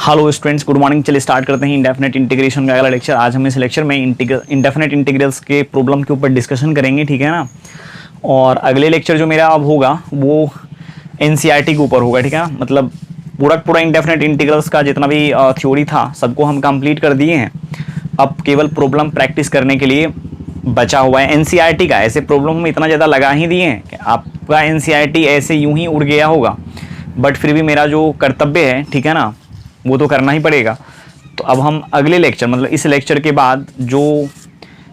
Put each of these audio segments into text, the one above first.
Hello students, good morning. चलिए start करते हैं इंडेफिनेट इंटीग्रेशन का अगला लेक्चर। आज हम इस लेक्चर में इंडेफिनेट इंटीग्रल्स के प्रॉब्लम के ऊपर डिस्कशन करेंगे, ठीक है ना। और अगले लेक्चर जो मेरा अब होगा वो एनसीईआरटी के ऊपर होगा, ठीक है। मतलब पूरा इंडेफिनेट इंटीग्रल्स का जितना भी थ्योरी था सबको हम कंप्लीट कर दिए हैं। अब केवल प्रॉब्लम प्रैक्टिस करने के लिए बचा हुआ है एनसीईआरटी का। ऐसे प्रॉब्लम हम इतना ज़्यादा लगा ही दिए हैं कि आपका एनसीईआरटी ऐसे यूं ही उड़ गया होगा, बट फिर भी मेरा जो कर्तव्य है, ठीक है ना, वो तो करना ही पड़ेगा। तो अब हम अगले लेक्चर, मतलब इस लेक्चर के बाद जो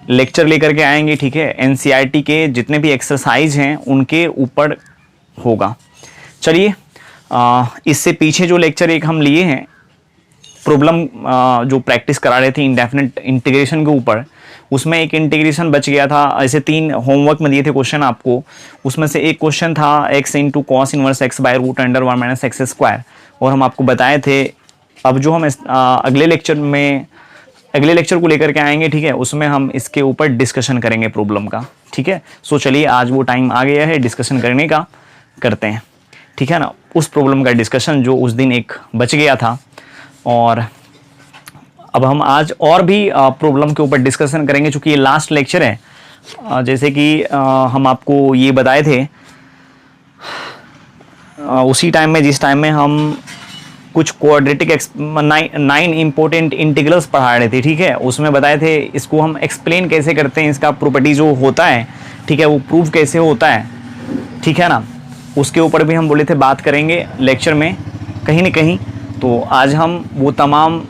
लेक्चर लेकर के आएंगे, ठीक है, एनसीईआरटी के जितने भी एक्सरसाइज हैं उनके ऊपर होगा। चलिए, इससे पीछे जो लेक्चर एक हम लिए हैं प्रॉब्लम जो प्रैक्टिस करा रहे थे इंडेफिनेट इंटीग्रेशन के ऊपर, उसमें एक इंटीग्रेशन बच गया था। ऐसे 3 होमवर्क में दिए थे क्वेश्चन आपको। उसमें से एक क्वेश्चन था x into cos inverse x by root under 1 minus x square, और हम आपको बताए थे अब जो हम अगले लेक्चर को लेकर के आएंगे, ठीक है, उसमें हम इसके ऊपर डिस्कशन करेंगे प्रॉब्लम का, ठीक है। सो चलिए, आज वो टाइम आ गया है डिस्कशन करने का, करते हैं, ठीक है ना, उस प्रॉब्लम का डिस्कशन जो उस दिन एक बच गया था। और अब हम आज और भी प्रॉब्लम के ऊपर डिस्कशन करेंगे, चूँकि ये लास्ट लेक्चर है। जैसे कि हम आपको ये बताए थे उसी टाइम में, जिस टाइम में हम कुछ क्वाड्रेटिक 9 इंपॉर्टेंट इंटीग्रल्स पढ़ा रहे थे, ठीक है, उसमें बताए थे इसको हम एक्सप्लेन कैसे करते हैं, इसका प्रॉपर्टी जो होता है, ठीक है, वो प्रूव कैसे होता है, ठीक है ना, उसके ऊपर भी हम बोले थे बात करेंगे लेक्चर में कहीं ना कहीं। तो आज हम वो तमाम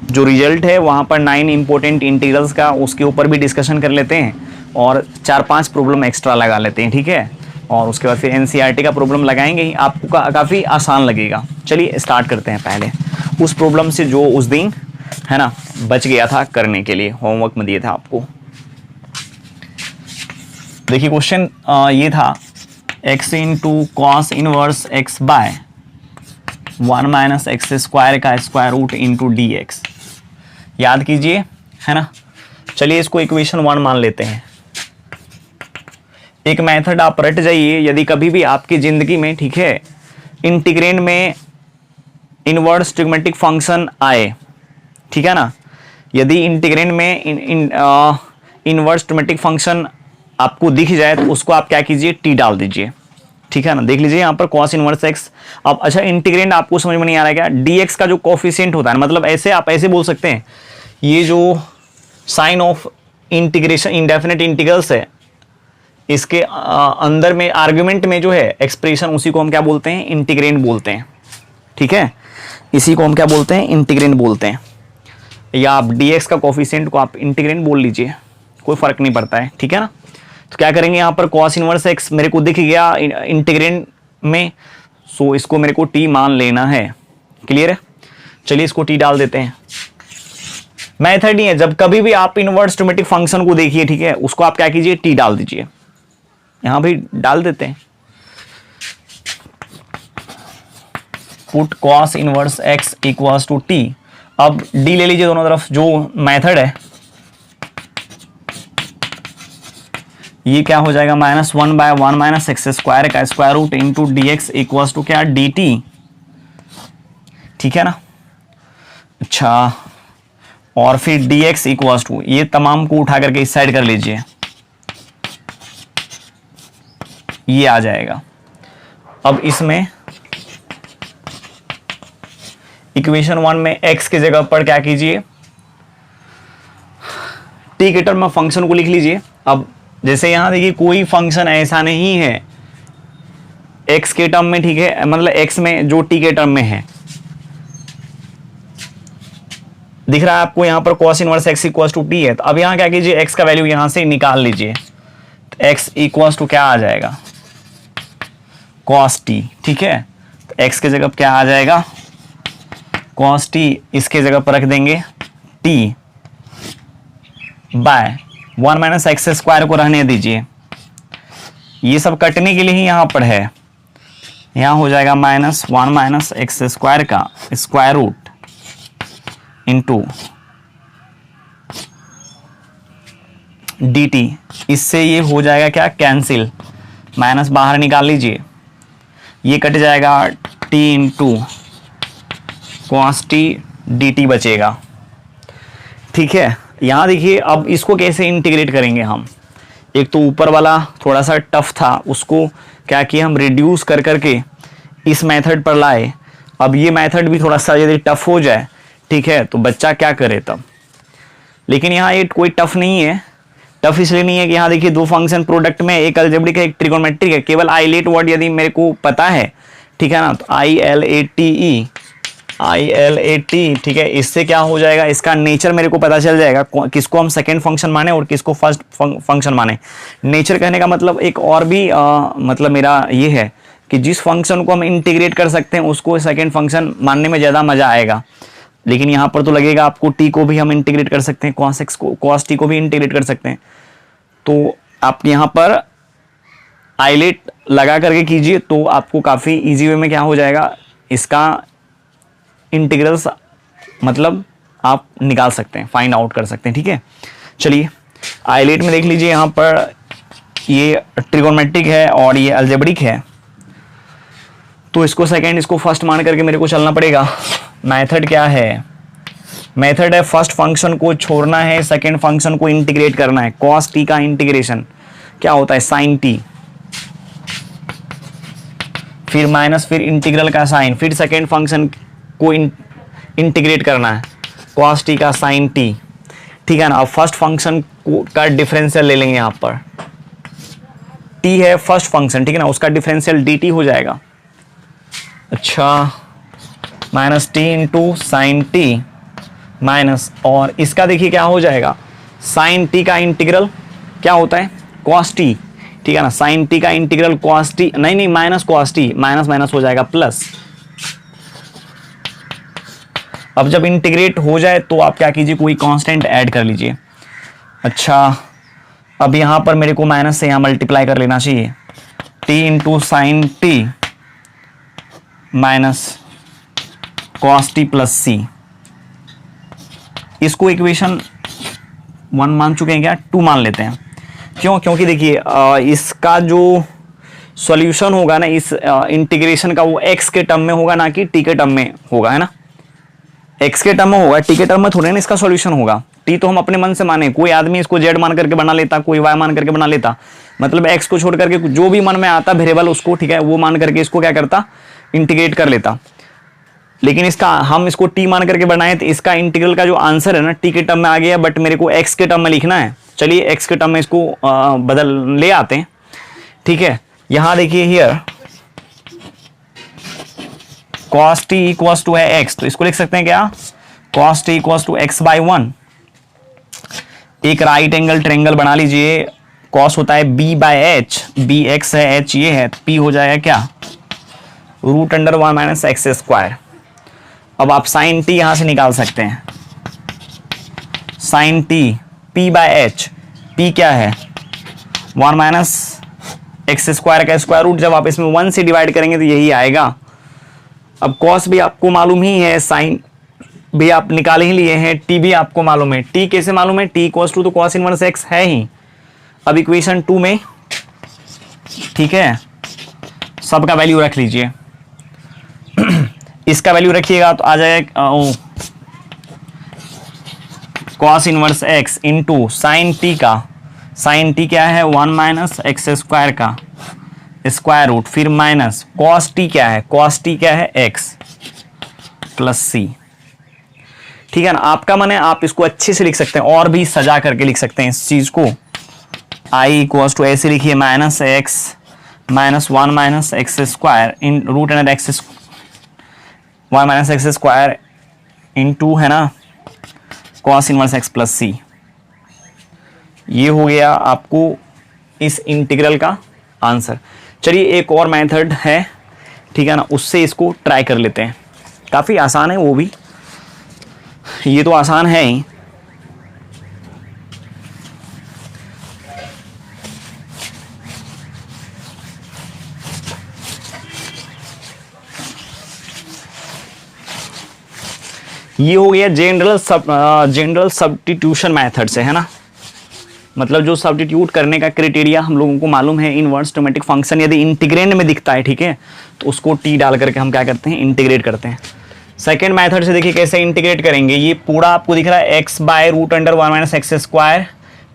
जो रिजल्ट है वहाँ पर 9 इंपॉर्टेंट इंटीग्रल्स का, उसके ऊपर भी डिस्कशन कर लेते हैं और 4-5 प्रॉब्लम एक्स्ट्रा लगा लेते हैं, ठीक है। और उसके बाद फिर एनसीईआरटी का प्रॉब्लम लगाएंगे ही, आपको काफ़ी आसान लगेगा। चलिए स्टार्ट करते हैं पहले उस प्रॉब्लम से जो उस दिन, है ना, बच गया था करने के लिए, होमवर्क में दिए थे आपको। देखिए क्वेश्चन ये था x into cos inverse x by 1 minus x square का square root into d x. याद कीजिए, है ना। चलिए इसको इक्वेशन 1 मान लेते हैं। एक मेथड आप रट जाइए, यदि कभी भी आपकी ज़िंदगी में, ठीक है, इंटीग्रेंड में इनवर्स ट्रिग्मेटिक फंक्शन आए, ठीक है ना, यदि इंटीग्रेंड में इनवर्स ट्रिग्मेटिक फंक्शन आपको दिख जाए तो उसको आप क्या कीजिए, टी डाल दीजिए, ठीक है ना। देख लीजिए यहाँ पर कॉस इनवर्स एक्स। अब अच्छा, इंटीग्रेंड आपको समझ में नहीं आ रहा है क्या, डी एक्स का जो कोफिशिएंट होता है, मतलब ऐसे आप ऐसे बोल सकते हैं, ये जो sign of integration indefinite integrals है, इसके अंदर में आर्गुमेंट में जो है एक्सप्रेशन, उसी को हम क्या बोलते हैं, इंटीग्रेंड बोलते हैं, ठीक है। इसी को हम क्या बोलते हैं, इंटीग्रेंड बोलते हैं। या आप dx का कोफिशिएंट को आप इंटीग्रेंड बोल लीजिए, कोई फर्क नहीं पड़ता है, ठीक है ना। तो क्या करेंगे, यहाँ पर cos इनवर्स x मेरे को दिख गया इंटीग्रेंड में, सो इसको मेरे को t मान लेना है। क्लियर है। चलिए इसको t डाल देते हैं। मैथड ही है, जब कभी भी आप इनवर्स ट्रिग्मेटिक फंक्शन को देखिए, ठीक है, उसको आप क्या कीजिए, t डाल दीजिए। यहां भी डाल देते हैं, put cos inverse x equals to t। अब d ले लीजिए दोनों तरफ। जो मेथड है ये क्या हो जाएगा, -1 बाय 1 माइनस एक्स स्क्वायर का square root into d x equals to क्या, डी टी, ठीक है ना। अच्छा, और फिर डी एक्स इक्वल्स टू, ये तमाम को उठा करके इस साइड कर लीजिए, ये आ जाएगा। अब इसमें इक्वेशन 1 में x की जगह पर क्या कीजिए, t के टर्म में फंक्शन को लिख लीजिए। अब जैसे यहां देखिए कोई फंक्शन ऐसा नहीं है x के टर्म में, ठीक है, मतलब x में जो t के टर्म में है, दिख रहा है आपको यहाँ पर cos inverse x equals to t है। तो अब यहाँ क्या कीजिए, x का वैल्यू यहां से निकाल लीजिए, तो x इक्वल्स टू क्या आ जाएगा, cos t, ठीक है। तो x की जगह क्या आ जाएगा, cos t, इसके जगह पर रख देंगे t by 1 minus x square को रहने दीजिए, ये सब कटने के लिए ही यहां पर है। यहां हो जाएगा -1 माइनस एक्स स्क्वायर का square root into d t. इससे ये हो जाएगा क्या, कैंसिल, माइनस बाहर निकाल लीजिए, ये कट जाएगा t into cos t dt बचेगा। ठीक है, यहाँ देखिए अब इसको कैसे इंटीग्रेट करेंगे हम। एक तो ऊपर वाला थोड़ा सा टफ था, उसको क्या किया हम रिड्यूस कर करके इस मेथड पर लाए। अब ये मेथड भी थोड़ा सा यदि टफ हो जाए, ठीक है, तो बच्चा क्या करे तब। लेकिन यहाँ ये कोई टफ नहीं है। टफ इसलिए नहीं है कि यहाँ देखिए दो फंक्शन प्रोडक्ट में, एक अलजेब्रिक है एक ट्रिगोनोमेट्रिक है। केवल आइलेट वर्ड यदि मेरे को पता है, ठीक है ना, तो ILATE, ठीक है, इससे क्या हो जाएगा, इसका नेचर मेरे को पता चल जाएगा, किसको हम सेकेंड फंक्शन माने और किसको फर्स्ट फंक्शन माने। नेचर कहने का मतलब एक और भी मतलब मेरा ये है कि जिस फंक्शन को हम इंटीग्रेट कर सकते हैं उसको सेकेंड फंक्शन मानने में ज़्यादा मज़ा आएगा। लेकिन यहाँ पर तो लगेगा आपको टी को भी हम इंटीग्रेट कर सकते हैं, cos x को cos t को भी इंटीग्रेट कर सकते हैं। तो आप यहाँ पर आइलेट लगा करके कीजिए तो आपको काफ़ी इजी वे में क्या हो जाएगा, इसका इंटीग्रल्स मतलब आप निकाल सकते हैं, फाइंड आउट कर सकते हैं। ठीक है, चलिए आइलेट में देख लीजिए, यहाँ पर ये ट्रिगोनोमेट्रिक है और ये अलजेब्रिक है, तो इसको सेकंड इसको फर्स्ट मान करके मेरे को चलना पड़ेगा। मेथड क्या है, मेथड है फर्स्ट फंक्शन को छोड़ना है, सेकंड फंक्शन को इंटीग्रेट करना है। cos t का इंटीग्रेशन क्या होता है, sin t, फिर माइनस, फिर इंटीग्रल का साइन, फिर सेकंड फंक्शन को इंटीग्रेट करना है, cos t का sin t। ठीक है ना। अब फर्स्ट फंक्शन का डिफरेंशियल ले लेंगे, यहाँ पर t है फर्स्ट फंक्शन, ठीक है ना, उसका डिफरेंशियल dt हो जाएगा। अच्छा, minus T into sine T minus, और इसका देखिए क्या हो जाएगा, साइन टी का इंटीग्रल क्या होता है, cos t, ठीक है ना, साइन टी का इंटीग्रल cos t, नहीं minus cos t, minus minus हो जाएगा प्लस। अब जब इंटीग्रेट हो जाए तो आप क्या कीजिए, कोई कांस्टेंट ऐड कर लीजिए। अच्छा, अब यहाँ पर मेरे को माइनस से यहाँ मल्टीप्लाई कर लेना चाहिए, t into sine T minus cos t plus c। इसको इक्वेशन 1 मान चुके हैं क्या, 2 मान लेते हैं। क्यों, क्योंकि देखिए इसका जो सॉल्यूशन होगा ना इस इंटीग्रेशन का, वो x के टर्म में होगा, ना कि t के टर्म में होगा, है ना। x के टर्म में होगा, t के टर्म में थोड़े ना इसका सॉल्यूशन होगा। t तो हम अपने मन से माने, कोई आदमी इसको z मान करके बना लेता, कोई y मान करके बना लेता, मतलब x को छोड़ करके जो भी मन में आता वेरिएबल उसको, ठीक है, वो मान करके इसको क्या करता, इंटीग्रेट कर लेता। लेकिन इसका हम इसको t मान करके बनाए तो इसका इंटीग्रल का जो आंसर है ना t के टर्म में आ गया, बट मेरे को x के टर्म में लिखना है। चलिए x के टर्म में इसको बदल ले आते हैं। ठीक है, यहां देखिए here cos t equals to है x, तो इसको लिख सकते हैं क्या, cos t equals to x by 1। एक राइट एंगल ट्रायंगल बना लीजिए, cos होता है b by h, b x है, h ये है, p हो जाएगा क्या, root under 1 minus x square. अब आप साइन टी यहां से निकाल सकते हैं, sine t p by h, p क्या है 1 माइनस एक्स स्क्वायर का स्क्वायर रूट, जब आप इसमें 1 से डिवाइड करेंगे तो यही आएगा। अब cos भी आपको मालूम ही है, साइन भी आप निकाल ही लिए हैं, t भी आपको मालूम है। t कैसे मालूम है, t इक्वल्स टू तो cos इनवर्स x है ही। अब इक्वेशन 2 में, ठीक है, सबका वैल्यू रख लीजिए। इसका वैल्यू रखिएगा तो आ जाएगा cos inverse x into sine T का, साइन टी क्या है 1 माइनस एक्स स्क्वायर का स्क्वायर रूट, फिर माइनस cos टी क्या है, cos टी क्या है x प्लस c। ठीक है ना। आपका मन है आप इसको अच्छे से लिख सकते हैं और भी सजा करके लिख सकते हैं इस चीज को। i इक्वल्स टू ऐसे लिखिए, minus x minus 1 minus x square in root under x 1 minus x square into, है ना, cos inverse x plus c। ये हो गया आपको इस इंटीग्रल का आंसर। चलिए एक और मेथड है, ठीक है ना, उससे इसको ट्राई कर लेते हैं। काफ़ी आसान है वो भी, ये तो आसान है ही। ये हो गया जनरल सब्स्टिट्यूशन मेथड से, है ना, मतलब जो सब्स्टिट्यूट करने का क्राइटेरिया हम लोगों को मालूम है। इनवर्स ट्रिग्नोमेट्रिक फंक्शन यदि इंटीग्रेंड में दिखता है, ठीक है, तो उसको t डाल करके हम क्या करते हैं, इंटीग्रेट करते हैं। सेकेंड मेथड से देखिए कैसे इंटीग्रेट करेंगे। ये पूरा आपको दिख रहा है x by root under 1 minus x square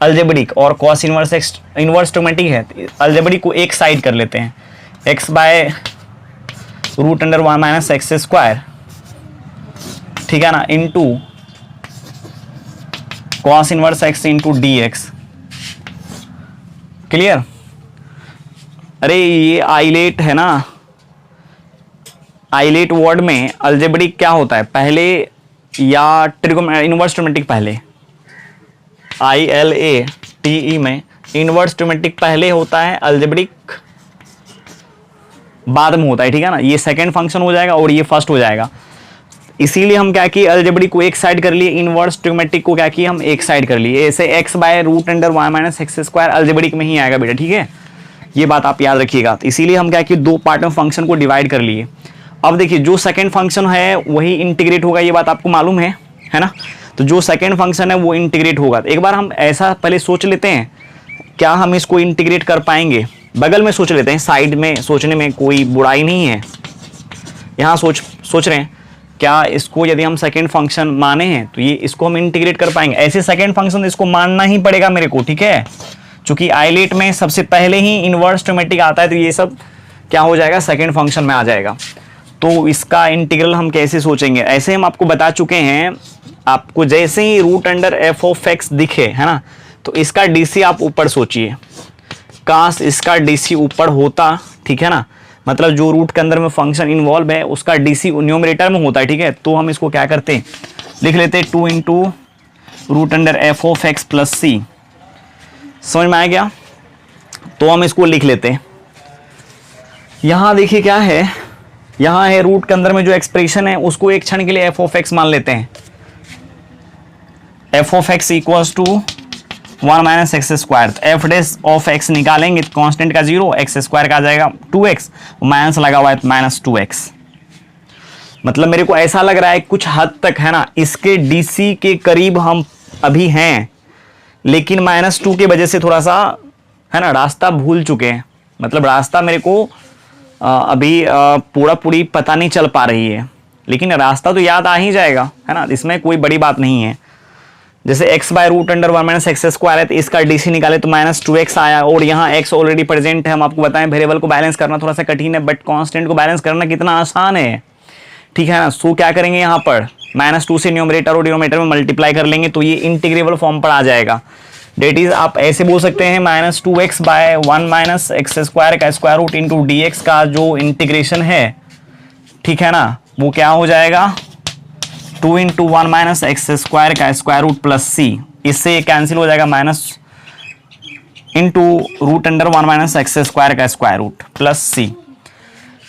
algebraic और cos inverse x inverse trigonometric है। अल्जेब्रिक को एक साइड कर लेते हैं, x by root under 1 minus x square, ठीक है ना, into cos inverse x into d x. Clear? अरे ये आइलेट है ना, आइलेट वर्ड में अल्जेब्रिक क्या होता है पहले या इनवर्स ट्रिग्नोमेट्रिक पहले? ILATE में इनवर्स ट्रिग्नोमेट्रिक पहले होता है, अल्जेब्रिक बाद में होता है, ठीक है ना। ये सेकंड फंक्शन हो जाएगा और ये फर्स्ट हो जाएगा। इसीलिए हम क्या किए, अल्जेब्रिक को एक साइड कर लिए, इनवर्स ट्रिग्नोमेट्रिक को क्या किए हम एक साइड कर लिए। ऐसे x by root under 1 minus x square algebraic में ही आएगा बेटा, ठीक है, ये बात आप याद रखिएगा। तो इसीलिए हम क्या किए, दो पार्ट में फंक्शन को डिवाइड कर लिए। अब देखिए जो सेकंड फंक्शन है वही इंटीग्रेट होगा, ये बात आपको मालूम है ना। तो जो सेकंड फंक्शन है वो इंटीग्रेट होगा। तो एक बार हम ऐसा पहले सोच लेते हैं, क्या हम इसको इंटीग्रेट कर पाएंगे? बगल में सोच लेते हैं, साइड में सोचने में कोई बुराई नहीं है। यहाँ सोच रहे हैं क्या इसको यदि हम सेकंड फंक्शन माने हैं तो ये इसको हम इंटीग्रेट कर पाएंगे? ऐसे सेकंड फंक्शन इसको मानना ही पड़ेगा मेरे को, ठीक है, क्योंकि आइलेट में सबसे पहले ही इनवर्स ट्रिग्नोमेट्रिक आता है, तो ये सब क्या हो जाएगा, सेकंड फंक्शन में आ जाएगा। तो इसका इंटीग्रल हम कैसे सोचेंगे? ऐसे हम आपको बता चुके हैं, आपको जैसे ही root under f of x दिखे, है ना, तो इसका डीसी आप ऊपर सोचिए, काश इसका डीसी ऊपर होता, ठीक है ना, मतलब जो रूट के अंदर में फंक्शन इन्वॉल्व है उसका डीसी न्यूमरेटर में होता है, ठीक है, तो हम इसको क्या करते, लिख लेते 2 into root under f of x plus c. समझ में आ गया? तो हम इसको लिख लेते। यहां देखिए क्या है, यहां है रूट के अंदर में जो एक्सप्रेशन है उसको एक क्षण के लिए एफ ऑफ एक्स मान लेते हैं। F of x equals to 1 minus x square. F dash of x निकालेंगे तो कांस्टेंट का 0, एक्स स्क्वायर का आ जाएगा 2x, माइनस लगा हुआ है तो माइनस 2x। मतलब मेरे को ऐसा लग रहा है कुछ हद तक, है ना, इसके डीसी के करीब हम अभी हैं, लेकिन -2 की वजह से थोड़ा सा, है ना, रास्ता भूल चुके हैं। मतलब रास्ता मेरे को अभी पूरी पता नहीं चल पा रही है, लेकिन रास्ता तो याद आ ही जाएगा, है ना, इसमें कोई बड़ी बात नहीं है। जैसे x by root under 1 minus x square है तो इसका डीसी निकाले तो -2x आया, और यहाँ x ऑलरेडी प्रेजेंट है। हम आपको बताएं वेरिएबल को बैलेंस करना थोड़ा सा कठिन है, बट कांस्टेंट को बैलेंस करना कितना आसान है, ठीक है ना। सो क्या करेंगे, यहाँ पर -2 से न्यूमरेटर और डिनोमिनेटर में मल्टीप्लाई कर लेंगे तो ये इंटीग्रेबल फॉर्म पर आ जाएगा। डेट इज आप ऐसे बोल सकते हैं -2x by 1 minus x square का square root into d x का जो इंटीग्रेशन है, ठीक है ना, वो क्या हो जाएगा, 2 इंटू 1 माइनस एक्स स्क्वायर का स्क्वायर रूट प्लस सी। इससे कैंसिल हो जाएगा, minus into root under 1 minus x square का स्क्वायर रूट प्लस सी।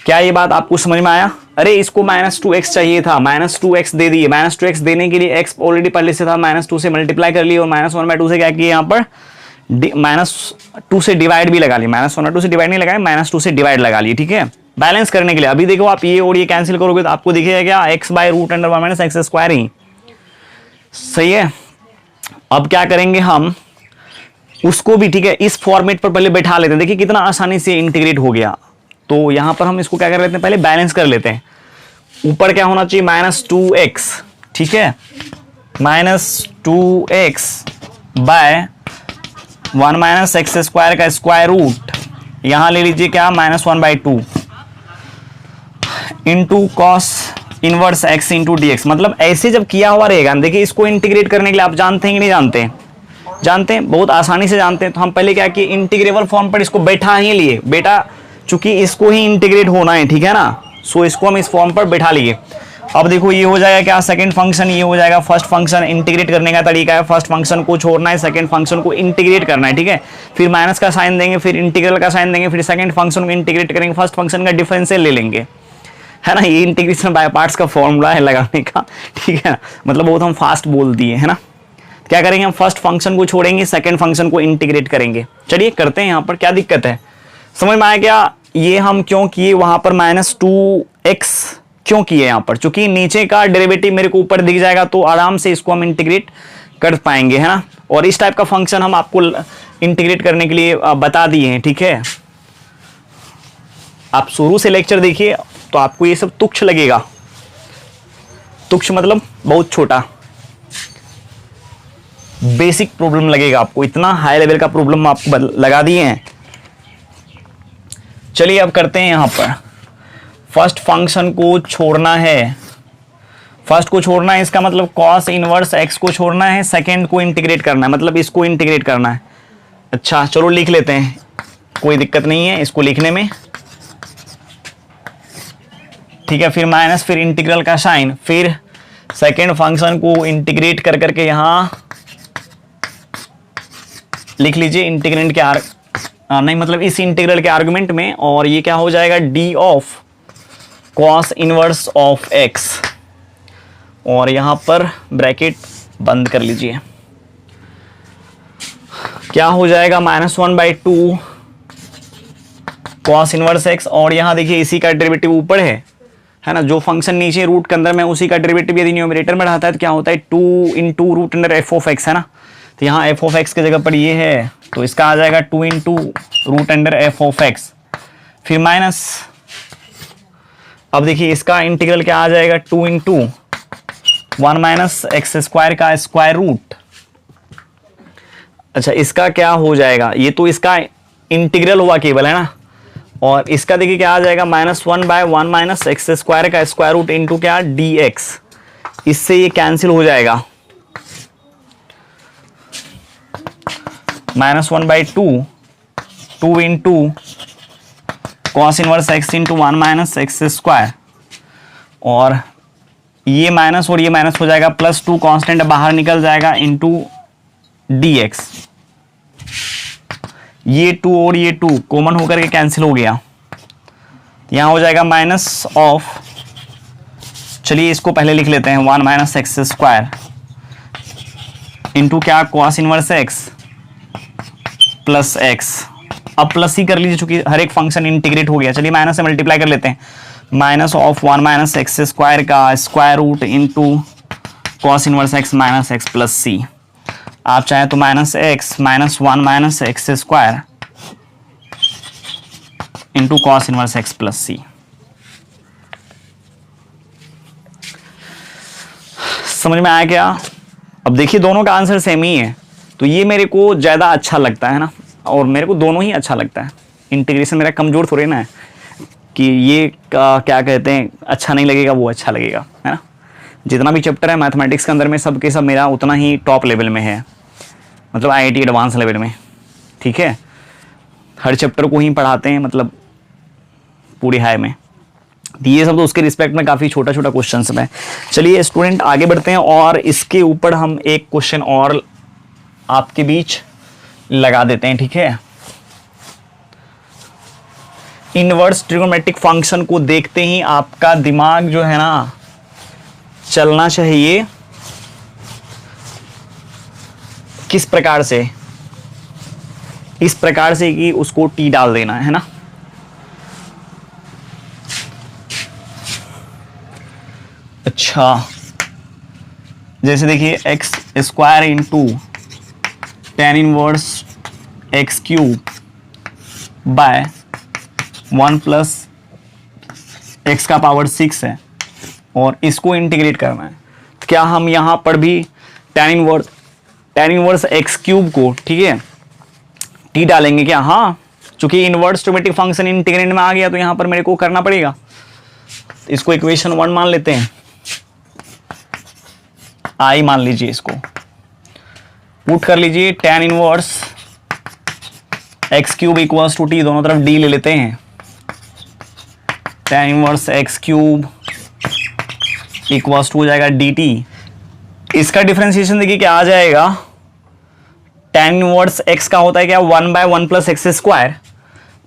क्या ये बात आपको समझ में आया? अरे इसको -2x चाहिए था, -2x दे दिए। -2x देने के लिए x ऑलरेडी पहले से था, -2 से मल्टीप्लाई कर लिए और -1/2 से क्या किया, यहाँ पर -2 से डिवाइड भी लगा लिए। -1/2 से डिवाइड नहीं लगाए, -2 से डिवाइड लगा लिए, ठीक है, बैलेंस करने के लिए। अभी देखो आप ये और ये कैंसिल करोगे तो आपको दिखेगा क्या, x by root under 1 minus x square ही सही है। अब क्या करेंगे हम उसको भी, ठीक है, इस फॉर्मेट पर पहले बैठा लेते हैं। देखिए कितना आसानी से इंटीग्रेट हो गया। तो यहां पर हम इसको क्या कर लेते हैं, पहले बैलेंस कर लेते हैं। ऊपर क्या होना चाहिए, -2x, ठीक है, -2x by 1 minus x square का स्क्वायर रूट, यहां ले लीजिए क्या, -1/2 into cos inverse x into d x. मतलब ऐसे जब किया हुआ रहेगा, देखिए इसको इंटीग्रेट करने के लिए आप जानते हैं कि नहीं जानते? जानते हैं, बहुत आसानी से जानते हैं। तो हम पहले क्या किए, इंटीग्रेबल फॉर्म पर इसको बैठा ही लिए बेटा, चूंकि इसको ही इंटीग्रेट होना है, ठीक है ना, सो इसको हम इस फॉर्म पर बैठा लिए। अब देखो ये हो जाएगा क्या, सेकंड फंक्शन, ये हो जाएगा फर्स्ट फंक्शन। इंटीग्रेट करने का तरीका है, फर्स्ट फंक्शन को छोड़ना है, सेकंड फंक्शन को इंटीग्रेट करना है, ठीक है, फिर माइनस का साइन देंगे, फिर इंटीग्रल का साइन देंगे, फिर सेकंड फंक्शन को इंटीग्रेट करेंगे, फर्स्ट फंक्शन का डिफरेंशियल ले लेंगे, है ना। ये इंटीग्रेशन बाय पार्ट्स का फॉर्मूला है लगाने का, ठीक है, मतलब बहुत हम फास्ट बोल दिए, है ना। क्या करेंगे, हम फर्स्ट फंक्शन को छोड़ेंगे, सेकंड फंक्शन को इंटीग्रेट करेंगे। चलिए करते हैं, यहाँ पर क्या दिक्कत है, समझ में आया क्या? ये हम क्यों किए वहां पर -2x क्यों किए यहाँ पर, चूंकि नीचे का डेरिवेटिव मेरे को ऊपर दिख जाएगा तो आराम से इसको हम इंटीग्रेट कर पाएंगे, है ना। और इस टाइप का फंक्शन हम आपको इंटीग्रेट करने के लिए बता दिए हैं, ठीक है। आप शुरू से लेक्चर देखिए तो आपको ये सब तुच्छ लगेगा, तुच्छ मतलब बहुत छोटा, बेसिक प्रॉब्लम लगेगा आपको, इतना हाई लेवल का प्रॉब्लम आपको लगा दिए हैं। चलिए अब करते हैं यहां पर, फर्स्ट फंक्शन को छोड़ना है, फर्स्ट को छोड़ना है इसका मतलब कॉस इनवर्स एक्स को छोड़ना है, सेकंड को इंटीग्रेट करना है मतलब इसको इंटीग्रेट करना है। अच्छा चलो लिख लेते हैं, कोई दिक्कत नहीं है इसको लिखने में, ठीक है। फिर माइनस, फिर इंटीग्रल का साइन, फिर सेकेंड फंक्शन को इंटीग्रेट कर करके यहां लिख लीजिए इंटीग्रेंट के नहीं मतलब इस इंटीग्रल के आर्गुमेंट में, और ये क्या हो जाएगा D of cos inverse of x, और यहां पर ब्रैकेट बंद कर लीजिए। क्या हो जाएगा -1/2 कॉस इनवर्स एक्स, और यहां देखिए इसी का डेरिवेटिव ऊपर है ना, जो फंक्शन नीचे रूट के अंदर में उसी का डेरिवेटिव यदि न्यूमरेटर में रहता है तो क्या होता है 2 × root under f of x है ना, तो यहाँ एफ ऑफ एक्स की जगह पर ये है तो इसका आ जाएगा 2 × root under f of x, फिर माइनस, अब देखिए इसका इंटीग्रल क्या आ जाएगा 2 × 1 - x² का स्क्वायर रूट। अच्छा इसका क्या हो जाएगा, ये तो इसका इंटीग्रल हुआ केवल है ना, और इसका देखिए क्या आ जाएगा -1/1 - x² का स्क्वायर रूट इंटू क्या dx, इससे ये कैंसिल हो जाएगा, -1/2 2 × cos inverse x into 1 - x², और ये माइनस और ये माइनस हो जाएगा, +2 कांस्टेंट बाहर निकल जाएगा इंटू dx, ये 2 और ये 2 कॉमन होकर के कैंसिल हो गया, यहां हो जाएगा माइनस ऑफ, चलिए इसको पहले लिख लेते हैं 1 - x² इंटू क्या cos inverse x plus x, अब प्लस ही कर लीजिए चूंकि हर एक फंक्शन इंटीग्रेट हो गया, चलिए माइनस से मल्टीप्लाई कर लेते हैं, माइनस ऑफ 1 - x² का square root into cos inverse x minus x plus c, आप चाहें तो -x -1 - x² into cos inverse x plus c। समझ में आया क्या? अब देखिए दोनों का आंसर सेम ही है, तो ये मेरे को ज़्यादा अच्छा लगता है ना, और मेरे को दोनों ही अच्छा लगता है, इंटीग्रेशन मेरा कमज़ोर थोड़े ना है कि ये क्या कहते हैं अच्छा नहीं लगेगा वो अच्छा लगेगा, है ना। जितना भी चैप्टर है मैथमेटिक्स के अंदर में सब के सब मेरा उतना ही टॉप लेवल में है, मतलब IIT एडवांस लेवल में, ठीक है। हर चैप्टर को ही पढ़ाते हैं मतलब पूरी हाई में, ये सब तो उसके रिस्पेक्ट में काफ़ी छोटा छोटा क्वेश्चन सब है। चलिए स्टूडेंट आगे बढ़ते हैं, और इसके ऊपर हम एक क्वेश्चन और आपके बीच लगा देते हैं, ठीक है। इनवर्स ट्रिगोनोमेट्रिक फंक्शन को देखते ही आपका दिमाग जो है ना चलना चाहिए किस प्रकार से, इस प्रकार से कि उसको टी डाल देना है ना। अच्छा जैसे देखिए x² into tan inverse x³ by 1 + x का पावर 6 है, और इसको इंटीग्रेट करना है, तो क्या हम यहाँ पर भी tan इनवर्स x³ को, ठीक है, टी डालेंगे क्या? हाँ, चूंकि इनवर्स ट्रिगोनोमेट्रिक फंक्शन इंटीग्रेंड में आ गया तो यहाँ पर मेरे को करना पड़ेगा, इसको इक्वेशन 1 मान लेते हैं, आई मान लीजिए, इसको पुट कर लीजिए, tan inverse x³ equals to t, दोनों तरफ d ले लेते हैं, tan inverse x³ equals to हो जाएगा dt, इसका डिफरेंशिएशन देखिए क्या आ जाएगा, tan इनवर्स x का होता है क्या 1/1 + x²,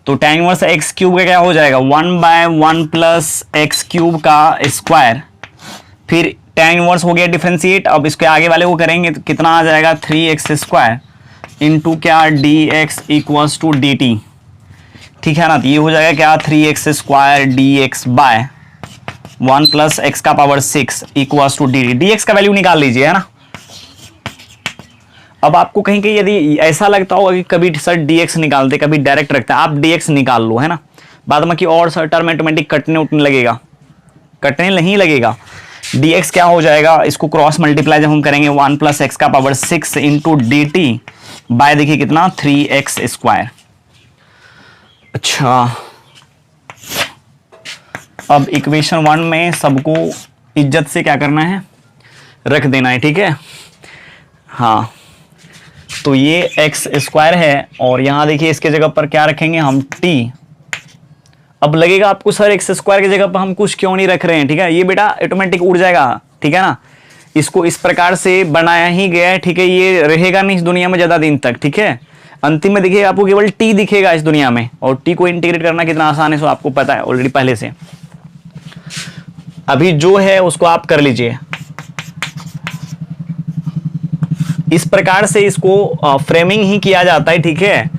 तो tan इनवर्स x³ का क्या हो जाएगा 1/1 + x³ का स्क्वायर, फिर tan इनवर्स हो गया डिफरेंशिएट, अब इसके आगे वाले को करेंगे तो कितना आ जाएगा 3x² इंटू क्या dx इक्वल्स टू dt, ठीक है ना। तो ये हो जाएगा क्या 3x² dx बाय 1 + x का power 6 equals to dt, dx का वैल्यू निकाल लीजिए, है ना। अब आपको कहीं कहीं यदि ऐसा लगता होगा कि कभी सर dx निकालते कभी डायरेक्ट रखता है, आप dx निकाल लो, है ना, बाद में कि और सर टर्म ऑटोमेटिक कटने उठने लगेगा, कटने नहीं लगेगा, dx क्या हो जाएगा, इसको क्रॉस मल्टीप्लाई जब हम करेंगे 1 प्लस एक्स का power 6 into d t by देखिए कितना 3x स्क्वायर। अच्छा, अब इक्वेशन 1 में सबको इज्जत से क्या करना है, रख देना है, ठीक है। हाँ, तो ये एक्स स्क्वायर है और यहाँ देखिए इसके जगह पर क्या रखेंगे हम, टी। अब लगेगा आपको सर एक्स स्क्वायर की जगह पर हम कुछ क्यों नहीं रख रहे हैं, ठीक है, ये बेटा ऑटोमेटिक उड़ जाएगा, ठीक है ना। इसको इस प्रकार से बनाया ही गया है, ठीक है, ये रहेगा नहीं इस दुनिया में ज़्यादा दिन तक, ठीक है। अंतिम में देखिए आपको केवल टी दिखेगा इस दुनिया में, और टी को इंटीग्रेट करना कितना आसान है सो आपको पता है ऑलरेडी पहले से। अभी जो है उसको आप कर लीजिए। इस प्रकार से इसको फ्रेमिंग ही किया जाता है, ठीक है,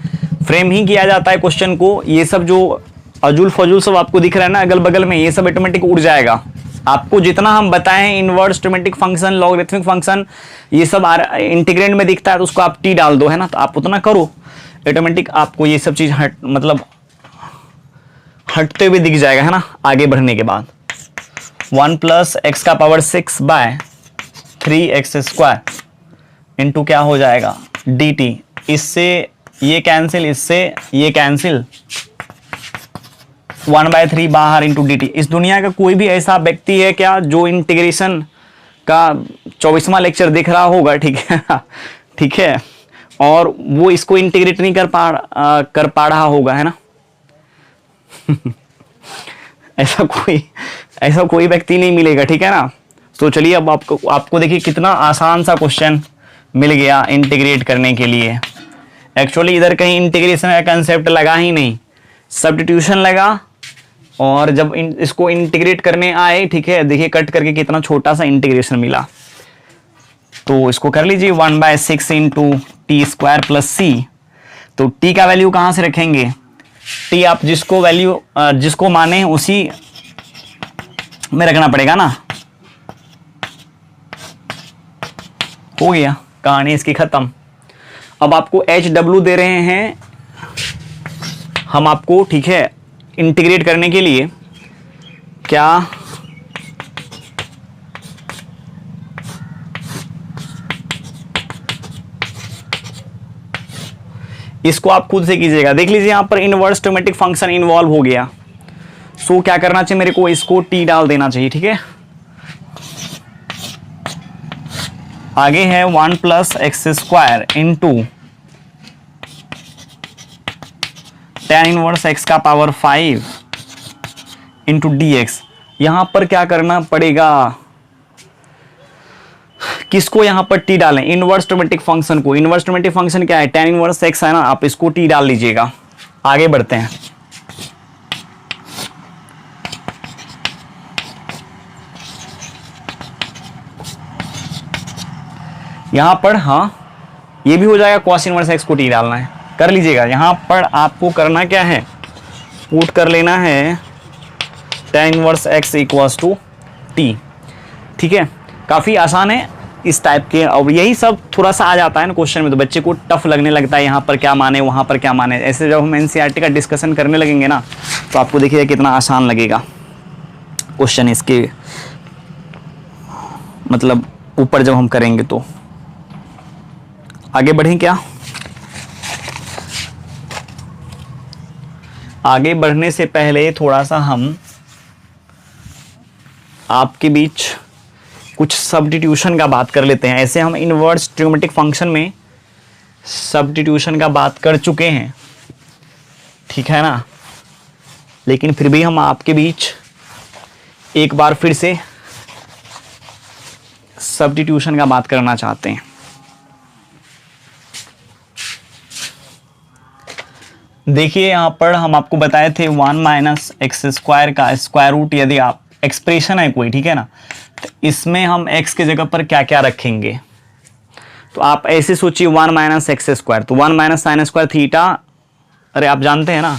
फ्रेम ही किया जाता है क्वेश्चन को। ये सब जो अजूल फजूल सब आपको दिख रहा है ना अगल बगल में, ये सब ऑटोमेटिक उड़ जाएगा। आपको जितना हम बताएं inverse automatic function, logarithmic function, ये सब इंटीग्रेंड में दिखता है तो उसको आप टी डाल दो, है ना, तो आप उतना करो, ऑटोमेटिक आपको ये सब चीज हटते हुए दिख जाएगा, है ना। आगे बढ़ने के बाद 1 प्लस एक्स का power 6 by 3x square into क्या हो जाएगा डी टी। इससे ये कैंसिल, इससे ये कैंसिल, 1/3 बाहर इंटू डी टी। इस दुनिया का कोई भी ऐसा व्यक्ति है क्या जो इंटीग्रेशन का 24वां लेक्चर देख रहा होगा, ठीक है ठीक है, और वो इसको इंटीग्रेट नहीं कर पा रहा होगा, है ना ऐसा कोई व्यक्ति नहीं मिलेगा, ठीक है ना। तो चलिए अब आपको देखिए कितना आसान सा क्वेश्चन मिल गया इंटीग्रेट करने के लिए। एक्चुअली इधर कहीं इंटीग्रेशन का कंसेप्ट लगा ही नहीं, सब्स्टिट्यूशन लगा, और जब इसको इंटीग्रेट करने आए, ठीक है, देखिए कट करके कितना छोटा सा इंटीग्रेशन मिला। तो इसको कर लीजिए 1/6 इंटू टी स्क्वायर प्लस सी। तो टी का वैल्यू कहाँ से रखेंगे, टी आप जिसको माने उसी में रखना पड़ेगा ना। हो गया, कहानी इसकी खत्म। अब आपको HW दे रहे हैं हम आपको, ठीक है, इंटीग्रेट करने के लिए। क्या इसको आप खुद से कीजिएगा, देख लीजिए यहां पर इनवर्स ऑटोमेटिक फंक्शन इन्वॉल्व हो गया। सो क्या करना चाहिए मेरे को, इसको टी डाल देना चाहिए, ठीक है। आगे है 1 plus x square into tan inverse x का पावर 5 इंटू डी एक्स। यहां पर क्या करना पड़ेगा, किसको यहां पर t डालें, इनवर्स ऑटोमेटिक फंक्शन को। इनवर्स ऑटोमेटिक फंक्शन क्या है, tan इनवर्स x है ना, आप इसको t डाल लीजिएगा। आगे बढ़ते हैं। यहां पर हाँ ये भी हो जाएगा, cos इनवर्स x को t डालना है, कर लीजिएगा। यहां पर आपको करना क्या है, पुट कर लेना है tan inverse x equals to t, ठीक है। काफ़ी आसान है इस टाइप के, और यही सब थोड़ा सा आ जाता है ना क्वेश्चन में, तो बच्चे को टफ लगने लगता है, यहाँ पर क्या माने वहाँ पर क्या माने। ऐसे जब हम एनसीईआरटी का डिस्कशन करने लगेंगे ना तो आपको देखिए कितना आसान लगेगा क्वेश्चन इसके, मतलब ऊपर जब हम करेंगे तो। आगे बढ़ें क्या, आगे बढ़ने से पहले थोड़ा सा हम आपके बीच कुछ सब्स्टिट्यूशन का बात कर लेते हैं। ऐसे हम इनवर्स ट्रिग्नोमेट्रिक फंक्शन में सब्स्टिट्यूशन का बात कर चुके हैं, ठीक है ना, लेकिन फिर भी हम आपके बीच एक बार फिर से सब्स्टिट्यूशन का बात करना चाहते हैं। देखिए यहाँ पर हम आपको बताए थे 1 माइनस एक्स स्क्वायर का स्क्वायर रूट, यदि आप एक्सप्रेशन है कोई, ठीक है ना, तो इसमें हम x के जगह पर क्या क्या रखेंगे। तो आप ऐसे सोचिए 1 माइनस एक्स स्क्वायर, तो 1 माइनस साइन स्क्वायर थीटा, अरे आप जानते हैं ना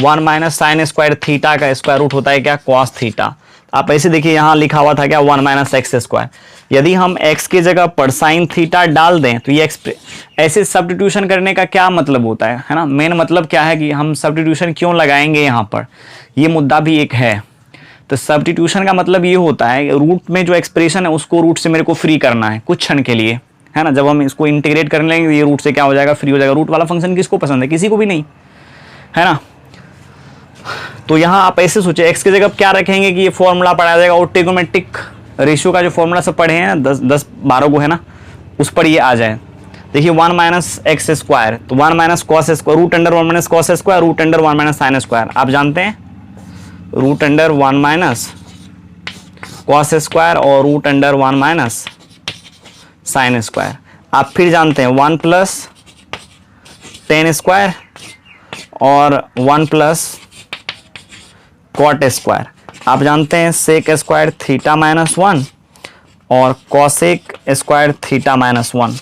1 माइनस साइन स्क्वायर थीटा का स्क्वायर रूट होता है क्या, कॉस थीटा। आप ऐसे देखिए यहाँ लिखा हुआ था क्या 1 माइनस एक्स स्क्वायर। यदि हम x के जगह पर साइन थीटा डाल दें तो ये ऐसे सब्स्टिट्यूशन करने का क्या मतलब होता है ना। मेन मतलब क्या है कि हम सब्स्टिट्यूशन क्यों लगाएंगे यहाँ पर, ये मुद्दा भी एक है। तो सब्स्टिट्यूशन का मतलब ये होता है रूट में जो एक्सप्रेशन है उसको रूट से मेरे को फ्री करना है कुछ क्षण के लिए, है ना। जब हम इसको इंटीग्रेट कर लेंगे ये रूट से क्या हो जाएगा, फ्री हो जाएगा। रूट वाला फंक्शन किसको पसंद है, किसी को भी नहीं, है ना। तो यहाँ आप ऐसे सोचे x की जगह क्या रखेंगे कि ये फॉर्मूला पढ़ाया जाएगा और ट्रिगोनोमेट्रिक रेशियो का जो फॉर्मूला सब पढ़े हैं 10-12 को, है ना, उस पर ये आ जाए। देखिए 1 माइनस एक्स स्क्वायर, तो 1 minus cos square, root under 1 minus cos square, root under 1 minus sine square. आप जानते हैं root under 1 minus cos square और root under 1 minus sine square. आप फिर जानते हैं 1 प्लस टेन स्क्वायर और 1 प्लस कॉट स्क्वायर। आप जानते हैं सेक स्क्वायर थीटा माइनस 1 और कॉसेक स्क्वायर थीटा माइनस 1।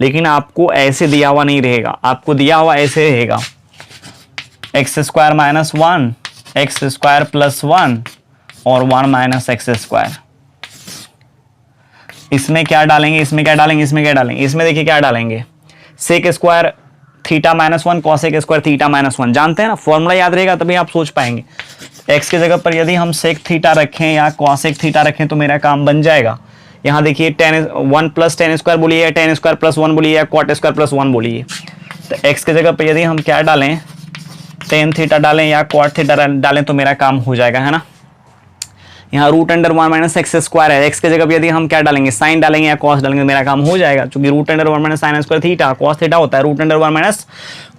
लेकिन आपको ऐसे दिया हुआ नहीं रहेगा, आपको दिया हुआ ऐसे रहेगा x square minus 1, x square plus 1 और 1 माइनस एक्स स्क्वायर। इसमें क्या डालेंगे, इसमें क्या डालेंगे, इसमें क्या डालेंगे, इसमें देखिए क्या डालेंगे, sec square theta minus 1, cosec square theta minus 1। जानते हैं ना, फॉर्मूला याद रहेगा तभी आप सोच पाएंगे। एक्स की जगह पर यदि हम सेक थीटा रखें या कॉसेक थीटा रखें तो मेरा काम बन जाएगा। यहाँ देखिए 1 प्लस टेन स्क्वायर बोलिए या टेन स्क्वायर प्लस 1 बोलिए या कॉट स्क्वायर प्लस 1 बोलिए। तो एक्स की जगह पर यदि हम क्या डालें, टेन थीटा डालें या कॉट थीटा डालें तो मेरा काम हो जाएगा, है ना। यहाँ root under 1 minus x square है, एक्स की जगह पर यदि हम क्या डालेंगे, साइन डालेंगे या कॉस डालेंगे तो मेरा काम हो जाएगा। क्योंकि root under 1 minus sine square theta cos theta होता है, root under 1 minus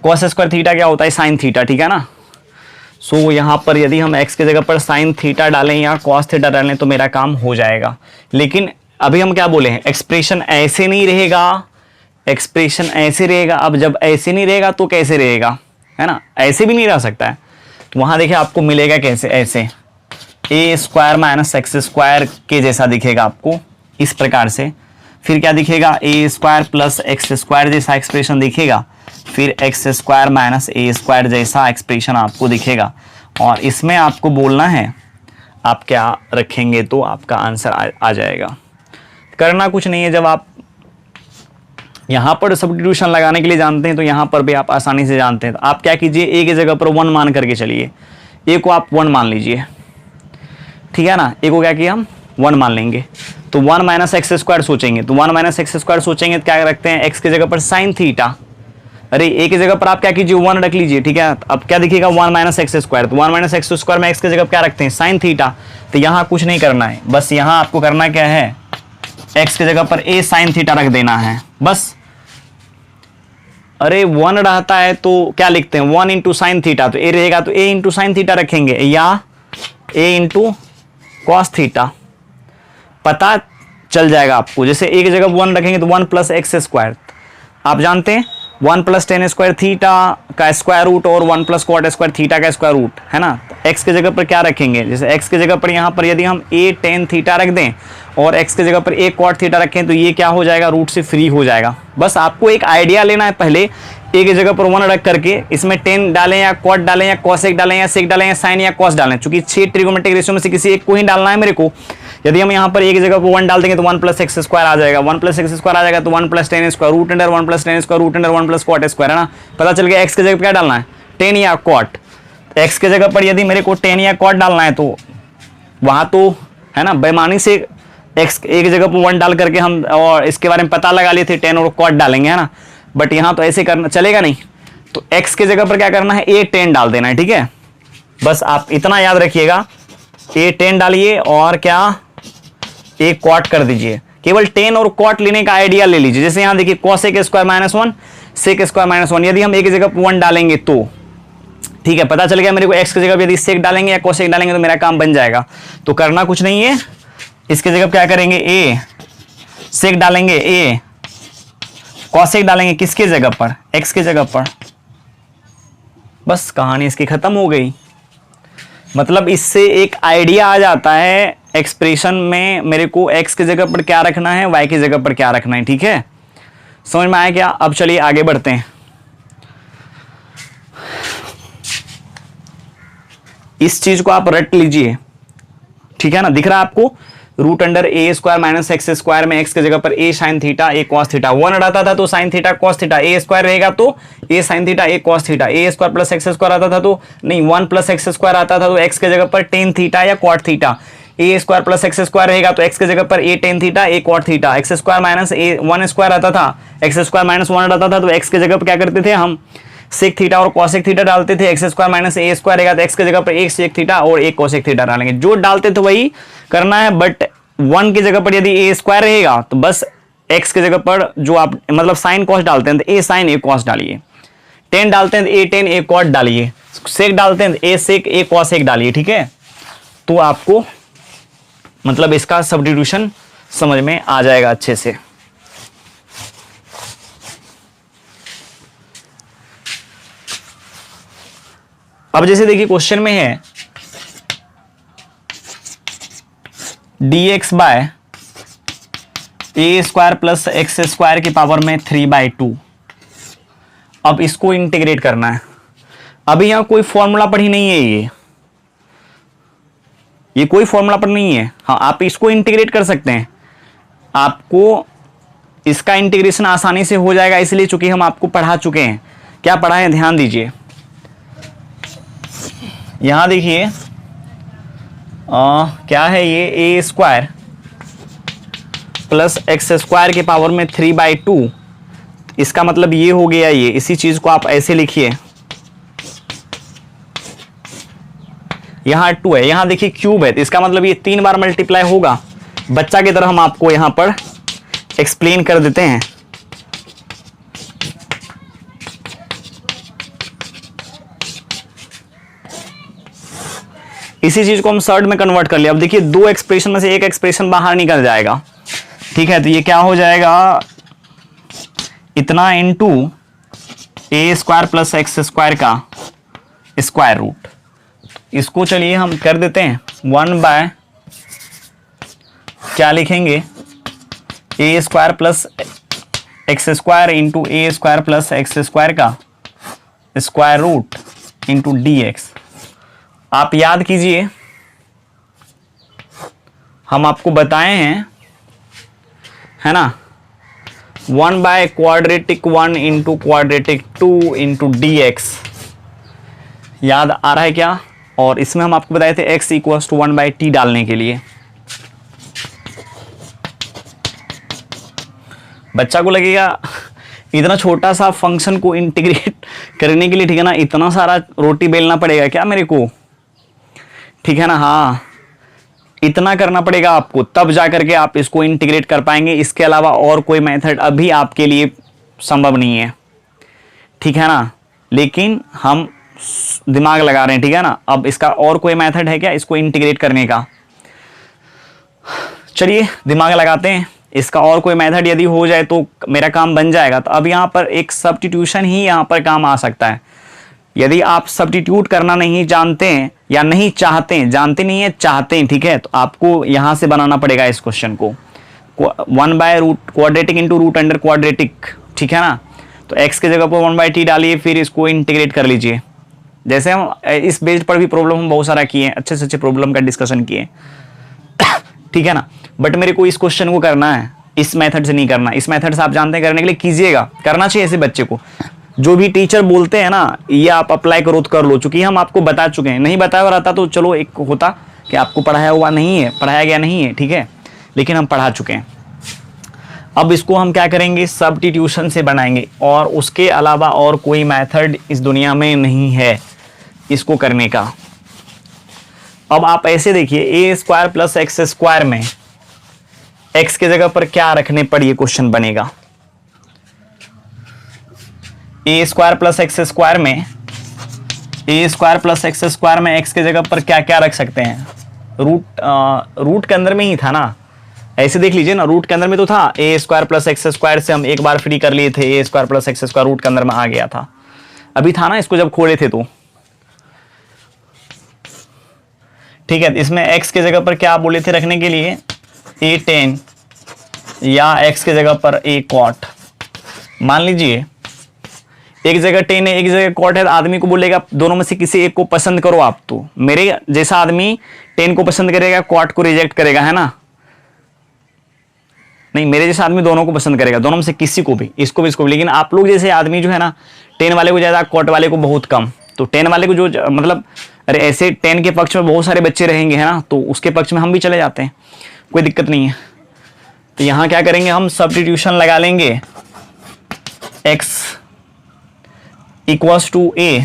cos square theta क्या होता है, साइन थीटा, ठीक है ना। सो यहाँ पर यदि हम x की जगह पर साइन थीटा डालें या कॉस थीटा डालें तो मेरा काम हो जाएगा। लेकिन अभी हम क्या बोले हैं, एक्सप्रेशन ऐसे नहीं रहेगा, एक्सप्रेशन ऐसे रहेगा। अब जब ऐसे नहीं रहेगा तो कैसे रहेगा, है ना, ऐसे भी नहीं रह सकता है। तो वहाँ देखिए आपको मिलेगा कैसे, ऐसे ए स्क्वायर माइनस एक्स स्क्वायर के जैसा दिखेगा आपको इस प्रकार से। फिर क्या दिखेगा, ए स्क्वायर प्लस एक्स स्क्वायर जैसा एक्सप्रेशन दिखेगा। फिर x square minus a square जैसा एक्सप्रेशन आपको दिखेगा। और इसमें आपको बोलना है आप क्या रखेंगे तो आपका आंसर आ जाएगा। करना कुछ नहीं है, जब आप यहाँ पर सब्स्टिट्यूशन लगाने के लिए जानते हैं तो यहाँ पर भी आप आसानी से जानते हैं। तो आप क्या कीजिए, ए की जगह पर 1 मान करके चलिए, ए को आप 1 मान लीजिए, ठीक है ना। ए को क्या किया हम 1 मान लेंगे। तो 1 माइनस एक्स स्क्वायर सोचेंगे, तो 1 माइनस एक्स स्क्वायर सोचेंगे तो क्या रखते हैं, एक्स की जगह पर साइन थीटा। अरे ए की जगह पर आप क्या कीजिए 1 रख लीजिए, ठीक है। अब क्या दिखेगा 1 माइनस एक्स स्क्वायर, तो 1 माइनस एक्स स्क्वायर में एक्स की जगह क्या रखते हैं, साइन थीटा। तो यहाँ कुछ नहीं करना है, बस यहाँ आपको करना क्या है, एक्स की जगह पर ए साइन थीटा रख देना है बस। अरे 1 रहता है तो क्या लिखते हैं 1 इंटू साइन थीटा, तो ए रहेगा तो ए इंटू साइन थीटा रखेंगे या ए इंटू कॉस थीटा, पता चल जाएगा आपको। जैसे ए की जगह 1 रखेंगे तो 1 प्लस एक्स स्क्वायर, आप जानते हैं 1 प्लस टेन स्क्वायर थीटा का स्क्वायर रूट और 1 प्लस कॉट स्क्वायर थीटा का स्क्वायर रूट, है ना। एक्स की जगह पर क्या रखेंगे, जैसे एक्स की जगह पर यहाँ पर यदि हम ए टेन थीटा रख दें और एक्स की जगह पर ए कॉट थीटा रखें तो ये क्या हो जाएगा, रूट से फ्री हो जाएगा। बस आपको एक आइडिया लेना है, पहले ए की जगह पर 1 रख करके इसमें टेन डालें या कॉट डालें या कॉसेक डालें या सेक डालें या साइन या कॉस डालें, चूंकि 6 ट्रिगोनोमेट्रिक रेशियो में से किसी एक को ही डालना है मेरे को। यदि हम यहाँ पर ए की जगह पर 1 डाल देंगे तो 1 प्लस एक्स स्क्वायर आ जाएगा, 1 प्लस एक्स स्क्वायर आ जाएगा तो 1 plus tan square, root under 1 plus tan square, root under 1 plus cot square, है ना। पता चल गया एक्स की जगह पर क्या डालना है, टेन या कॉट। एक्स की जगह पर यदि मेरे को टेन या कॉट डालना है तो वहाँ तो, है ना, बेईमानी से एक्स ए की जगह पर 1 डाल करके हम और इसके बारे में पता लगा लिए थे, टेन और कॉट डालेंगे, है ना। बट यहाँ तो ऐसे करना चलेगा नहीं, तो एक्स की जगह पर क्या करना है, ए टेन डाल देना है, ठीक है। बस आप इतना याद रखिएगा, ए टेन डालिए और क्या ए कॉट कर दीजिए। केवल टेन और कॉट लेने का आइडिया ले लीजिए। जैसे यहाँ देखिए cosec square minus 1, sec square minus 1, यदि हम ए की जगह पर 1 डालेंगे तो ठीक है, पता चल गया मेरे को एक्स की जगह पर यदि सेक डालेंगे या कॉसेक डालेंगे तो मेरा काम बन जाएगा। तो करना कुछ नहीं है, इसकी जगह क्या करेंगे, ए सेक डालेंगे, ए कॉसेक डालेंगे, किसकी जगह पर, एक्स की जगह पर। बस कहानी इसकी खत्म हो गई। मतलब इससे एक आइडिया आ जाता है एक्सप्रेशन में मेरे को एक्स की जगह पर क्या रखना है, वाई की जगह पर क्या रखना है, ठीक है। समझ में आया क्या। अब चलिए आगे बढ़ते हैं। इस चीज को आप रट लीजिए, ठीक है ना, दिख रहा है आपको। Root under a square minus x square में एक्स की जगह पर ए sine theta a cos theta, 1 हटाता था तो sine theta cos theta, a square रहेगा तो ए sine theta a cos theta, a square plus x square आता था तो नहीं 1 प्लस एक्स स्क्वायर आता था तो एक्स की जगह पर टेन थीटा या cot theta, a square plus x square रहेगा तो एक्स की जगह पर a tan theta a cot theta, x square minus a 1 square आता था, एक्स स्क्वायर माइनस 1 आता था तो एक्स की जगह पर क्या करते थे हम सेक थीटा और कॉसेक थीटा डालते थे, x square minus a square रहेगा तो एक्स की जगह पर एक सेक थीटा और एक कॉसेक थीटा डालेंगे, जो डालते थे वही करना है। बट 1 की जगह पर यदि ए स्क्वायर रहेगा तो बस एक्स की जगह पर जो आप मतलब साइन कॉस डालते हैं तो ए साइन ए कॉस डालिए, टेन डालते हैं तो ए टेन ए कॉट डालिए, सेक डालते हैं तो ए सेक ए कॉसेक डालिए, ठीक है। तो आपको मतलब इसका सब्स्टिट्यूशन समझ में आ जाएगा अच्छे से। अब जैसे देखिए क्वेश्चन में है dx bye a square plus x square की पावर में 3/2। अब इसको इंटीग्रेट करना है। अभी यहां कोई फॉर्मूला पर ही नहीं है, ये कोई फॉर्मूला पर नहीं है। हाँ, आप इसको इंटीग्रेट कर सकते हैं, आपको इसका इंटीग्रेशन आसानी से हो जाएगा, इसलिए चूंकि हम आपको पढ़ा चुके हैं। क्या पढ़ा है ध्यान दीजिए। यहां देखिए क्या है ये ए स्क्वायर प्लस एक्स स्क्वायर के पावर में 3/2, इसका मतलब ये हो गया। ये इसी चीज को आप ऐसे लिखिए, यहां 2 है, यहां देखिए क्यूब है, तो इसका मतलब ये 3 बार मल्टीप्लाई होगा। बच्चा की तरह हम आपको यहां पर एक्सप्लेन कर देते हैं। इसी चीज को हम शॉर्ट में कन्वर्ट कर लिया। अब देखिए दो एक्सप्रेशन में से एक एक्सप्रेशन बाहर निकल जाएगा, ठीक है। तो ये क्या हो जाएगा, इतना into a square plus x square का स्क्वायर रूट। इसको चलिए हम कर देते हैं 1 बाय क्या लिखेंगे, a square plus x square into a square plus x square का square root into d x. आप याद कीजिए, हम आपको बताए हैं, है ना, 1 by quadratic 1 into quadratic 2 into d x. याद आ रहा है क्या? और इसमें हम आपको बताए थे x इक्वल्स टू 1/t डालने के लिए। बच्चा को लगेगा इतना छोटा सा फंक्शन को इंटीग्रेट करने के लिए, ठीक है ना, इतना सारा रोटी बेलना पड़ेगा क्या मेरे को, ठीक है ना। हाँ, इतना करना पड़ेगा आपको, तब जाकर के आप इसको इंटीग्रेट कर पाएंगे। इसके अलावा और कोई मेथड अभी आपके लिए संभव नहीं है, ठीक है ना। लेकिन हम दिमाग लगा रहे हैं, ठीक है ना। अब इसका और कोई मेथड है क्या इसको इंटीग्रेट करने का? चलिए दिमाग लगाते हैं, इसका और कोई मेथड यदि हो जाए तो मेरा काम बन जाएगा। तो अब यहाँ पर एक सब्स्टिट्यूशन ही यहाँ पर काम आ सकता है। यदि आप सब्स्टिट्यूट करना नहीं जानते हैं या नहीं चाहते हैं, जानते नहीं है चाहते हैं, ठीक है, तो आपको यहाँ से बनाना पड़ेगा इस क्वेश्चन को 1 by root quadratic into root under quadratic, ठीक है ना। तो x की जगह पर 1/t डालिए, फिर इसको इंटीग्रेट कर लीजिए। जैसे हम इस बेस पर भी प्रॉब्लम हम बहुत सारा किए हैं, अच्छे से अच्छे प्रॉब्लम का डिस्कशन किए ठीक है ना। बट मेरे को इस क्वेश्चन को करना है, इस मेथड से नहीं करना। इस मेथड से आप जानते हैं करने के लिए कीजिएगा, करना चाहिए ऐसे बच्चे को। जो भी टीचर बोलते हैं ना, ये आप अप्लाई करो तो कर लो, चूंकि हम आपको बता चुके हैं। नहीं बताया रहता तो चलो एक होता कि आपको पढ़ाया हुआ नहीं है, पढ़ाया गया नहीं है, ठीक है, लेकिन हम पढ़ा चुके हैं। अब इसको हम क्या करेंगे, सब्स्टिट्यूशन से बनाएंगे, और उसके अलावा और कोई मेथड इस दुनिया में नहीं है इसको करने का। अब आप ऐसे देखिए, ए स्क्वायर प्लस एक्स स्क्वायर में एक्स की जगह पर क्या रखने पर ये क्वेश्चन बनेगा। ए स्क्वायर प्लस एक्स स्क्वायर में, ए स्क्वायर प्लस एक्स स्क्वायर में एक्स की जगह पर क्या क्या रख सकते हैं? रूट के अंदर में ही था ना, ऐसे देख लीजिए ना, रूट के अंदर में तो था। A square plus x square से हम एक बार फ्री कर लिए थे, a square plus x square root के अंदर में आ गया था, अभी था ना इसको जब खोले थे तो, ठीक है। इसमें x के जगह पर क्या बोले थे रखने के लिए, a tan या x के जगह पर a cot। मान लीजिए एक जगह tan है एक जगह cot है, तो आदमी को बोलेगा दोनों में से किसी एक को पसंद करो आप। तो मेरे जैसा आदमी tan को पसंद करेगा, cot को रिजेक्ट करेगा, है ना। नहीं, मेरे जैसे आदमी दोनों को पसंद करेगा, दोनों में से किसी को भी, इसको भी इसको भी। लेकिन आप लोग जैसे आदमी जो है ना, 10 वाले को ज़्यादा, कॉट वाले को बहुत कम। तो 10 वाले को जो मतलब, अरे ऐसे 10 के पक्ष में बहुत सारे बच्चे रहेंगे है ना, तो उसके पक्ष में हम भी चले जाते हैं, कोई दिक्कत नहीं है। तो यहाँ क्या करेंगे हम, सब्स्टिट्यूशन लगा लेंगे, x equals to a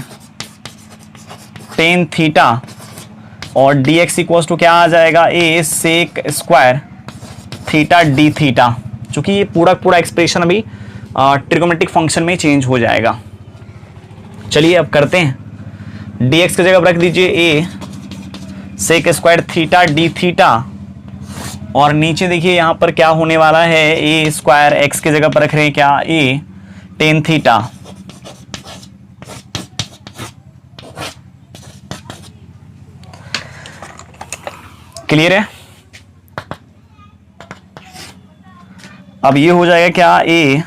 tan theta और dx इक्वल्स टू क्या आ जाएगा, a sec square theta d theta. चूंकि ये पूरा एक्सप्रेशन अभी ट्रिगोमेट्रिक फंक्शन में चेंज हो जाएगा। चलिए अब करते हैं, dx की जगह रख दीजिए a sec square theta d theta, और नीचे देखिए यहाँ पर क्या होने वाला है, a स्क्वायर x की जगह पर रख रहे हैं क्या, a टेन थीटा। क्लियर है? अब ये हो जाएगा क्या, a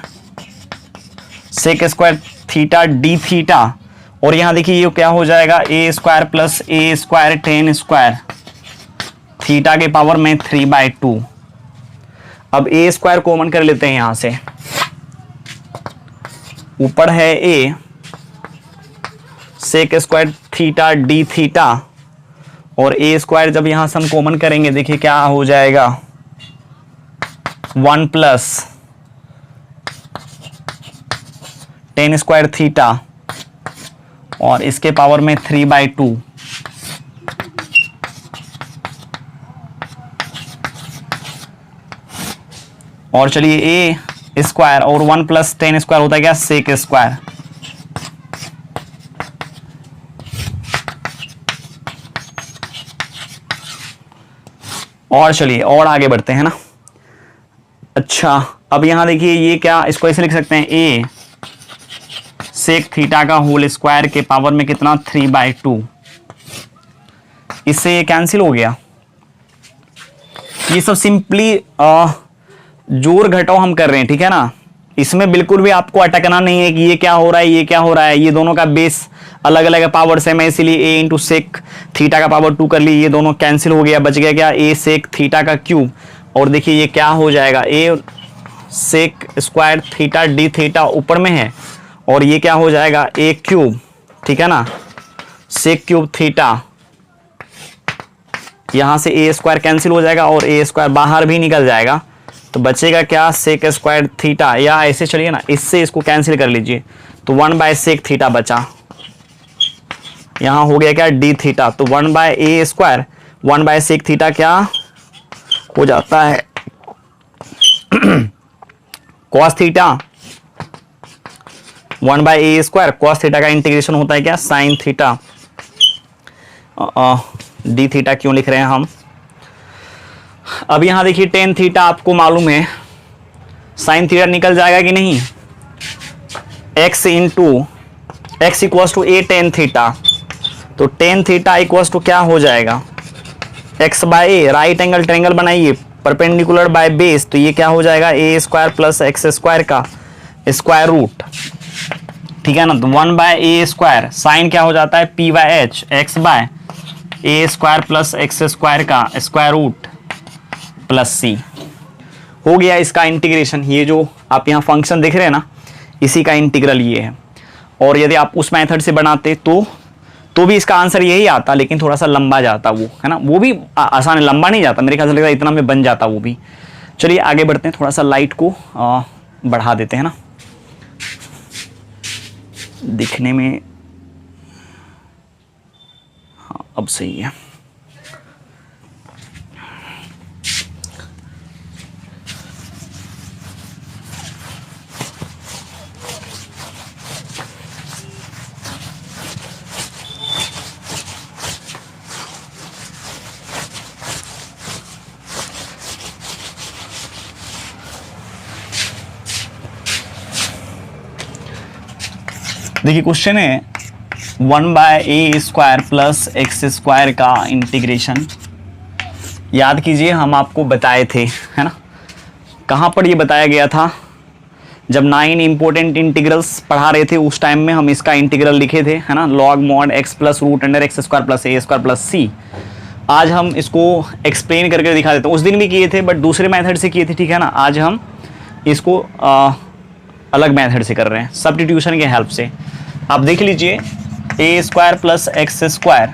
sec square theta d theta, और यहां देखिए ये क्या हो जाएगा, a square plus a square tan square theta के पावर में 3/2। अब a स्क्वायर कॉमन कर लेते हैं यहां से, ऊपर है a sec square theta d theta, और a स्क्वायर जब यहां से हम कॉमन करेंगे देखिए क्या हो जाएगा, 1 प्लस टेन स्क्वायर थीटा और इसके पावर में 3/2। और चलिए a स्क्वायर और 1 प्लस टेन स्क्वायर होता है क्या, सेक स्क्वायर। और चलिए और आगे बढ़ते हैं ना। अच्छा अब यहां देखिए ये क्या, इसको ऐसे लिख सकते हैं, a सेक थीटा का होल स्क्वायर के पावर में कितना, 3/2। इससे ये कैंसिल हो गया। ये सब सिंपली जोड़ घटाओ हम कर रहे हैं, ठीक है ना। इसमें बिल्कुल भी आपको अटकना नहीं है कि ये क्या हो रहा है, ये क्या हो रहा है। ये दोनों का बेस अलग अलग पावर से, मैं इसीलिए a इंटू सेक थीटा का पावर 2 कर ली। ये दोनों कैंसिल हो गया, बच गया क्या, a सेक थीटा का क्यूब। और देखिए ये क्या हो जाएगा, a sec square theta d theta ऊपर में है, और ये क्या हो जाएगा, a क्यूब, ठीक है ना, सेक क्यूब थीटा। यहां से a स्क्वायर कैंसिल हो जाएगा और a स्क्वायर बाहर भी निकल जाएगा, तो बचेगा क्या, सेक स्क्वायर थीटा। या ऐसे चलिए ना, इससे इसको कैंसिल कर लीजिए, तो 1/सेक थीटा बचा। यहां हो गया क्या, डी थीटा। तो 1/a स्क्वायर 1/सेक थीटा क्या हो जाता है, cos theta. 1/a square cos theta का इंटीग्रेशन होता है क्या, साइन थीटा। डी थीटा क्यों लिख रहे हैं हम। अब यहां देखिए टेन थीटा आपको मालूम है, साइन थीटा निकल जाएगा कि नहीं, x into x equals to a tan theta. तो टेन थीटा इक्वल्स टू क्या हो जाएगा, x/a, राइट एंगल ट्रायंगल बनाइए, परपेंडिकुलर बाय बेस। तो ये क्या हो जाएगा, a square plus x square का स्क्वायर रूट, ठीक है ना। तो 1/a स्क्वायर, साइन क्या हो जाता है, p/h, x/a square plus x square का स्क्वायर रूट प्लस c। हो गया इसका इंटीग्रेशन। ये जो आप यहाँ फंक्शन देख रहे हैं ना, इसी का इंटीग्रल ये है। और यदि आप उस मेथड से बनाते तो भी इसका आंसर यही आता, लेकिन थोड़ा सा लंबा जाता वो, है ना। वो भी आसान है, लंबा नहीं जाता, मेरे ख्याल से लगता है इतना में बन जाता वो भी। चलिए आगे बढ़ते हैं, थोड़ा सा लाइट को बढ़ा देते हैं ना, दिखने में। हाँ अब सही है। देखिए क्वेश्चन है 1/a square plus x square का इंटीग्रेशन। याद कीजिए हम आपको बताए थे, है ना, कहाँ पर ये बताया गया था, जब 9 इंपॉर्टेंट इंटीग्रल्स पढ़ा रहे थे उस टाइम में हम इसका इंटीग्रल लिखे थे, है ना, log mod x plus root under x square plus a square plus c। आज हम इसको एक्सप्लेन करके दिखा देते हैं। उस दिन भी किए थे बट दूसरे मेथड से किए थे, ठीक है ना। आज हम इसको अलग मेथड से कर रहे हैं, सब्स्टिट्यूशन के हेल्प से। आप देख लीजिए ए स्क्वायर प्लस एक्स स्क्वायर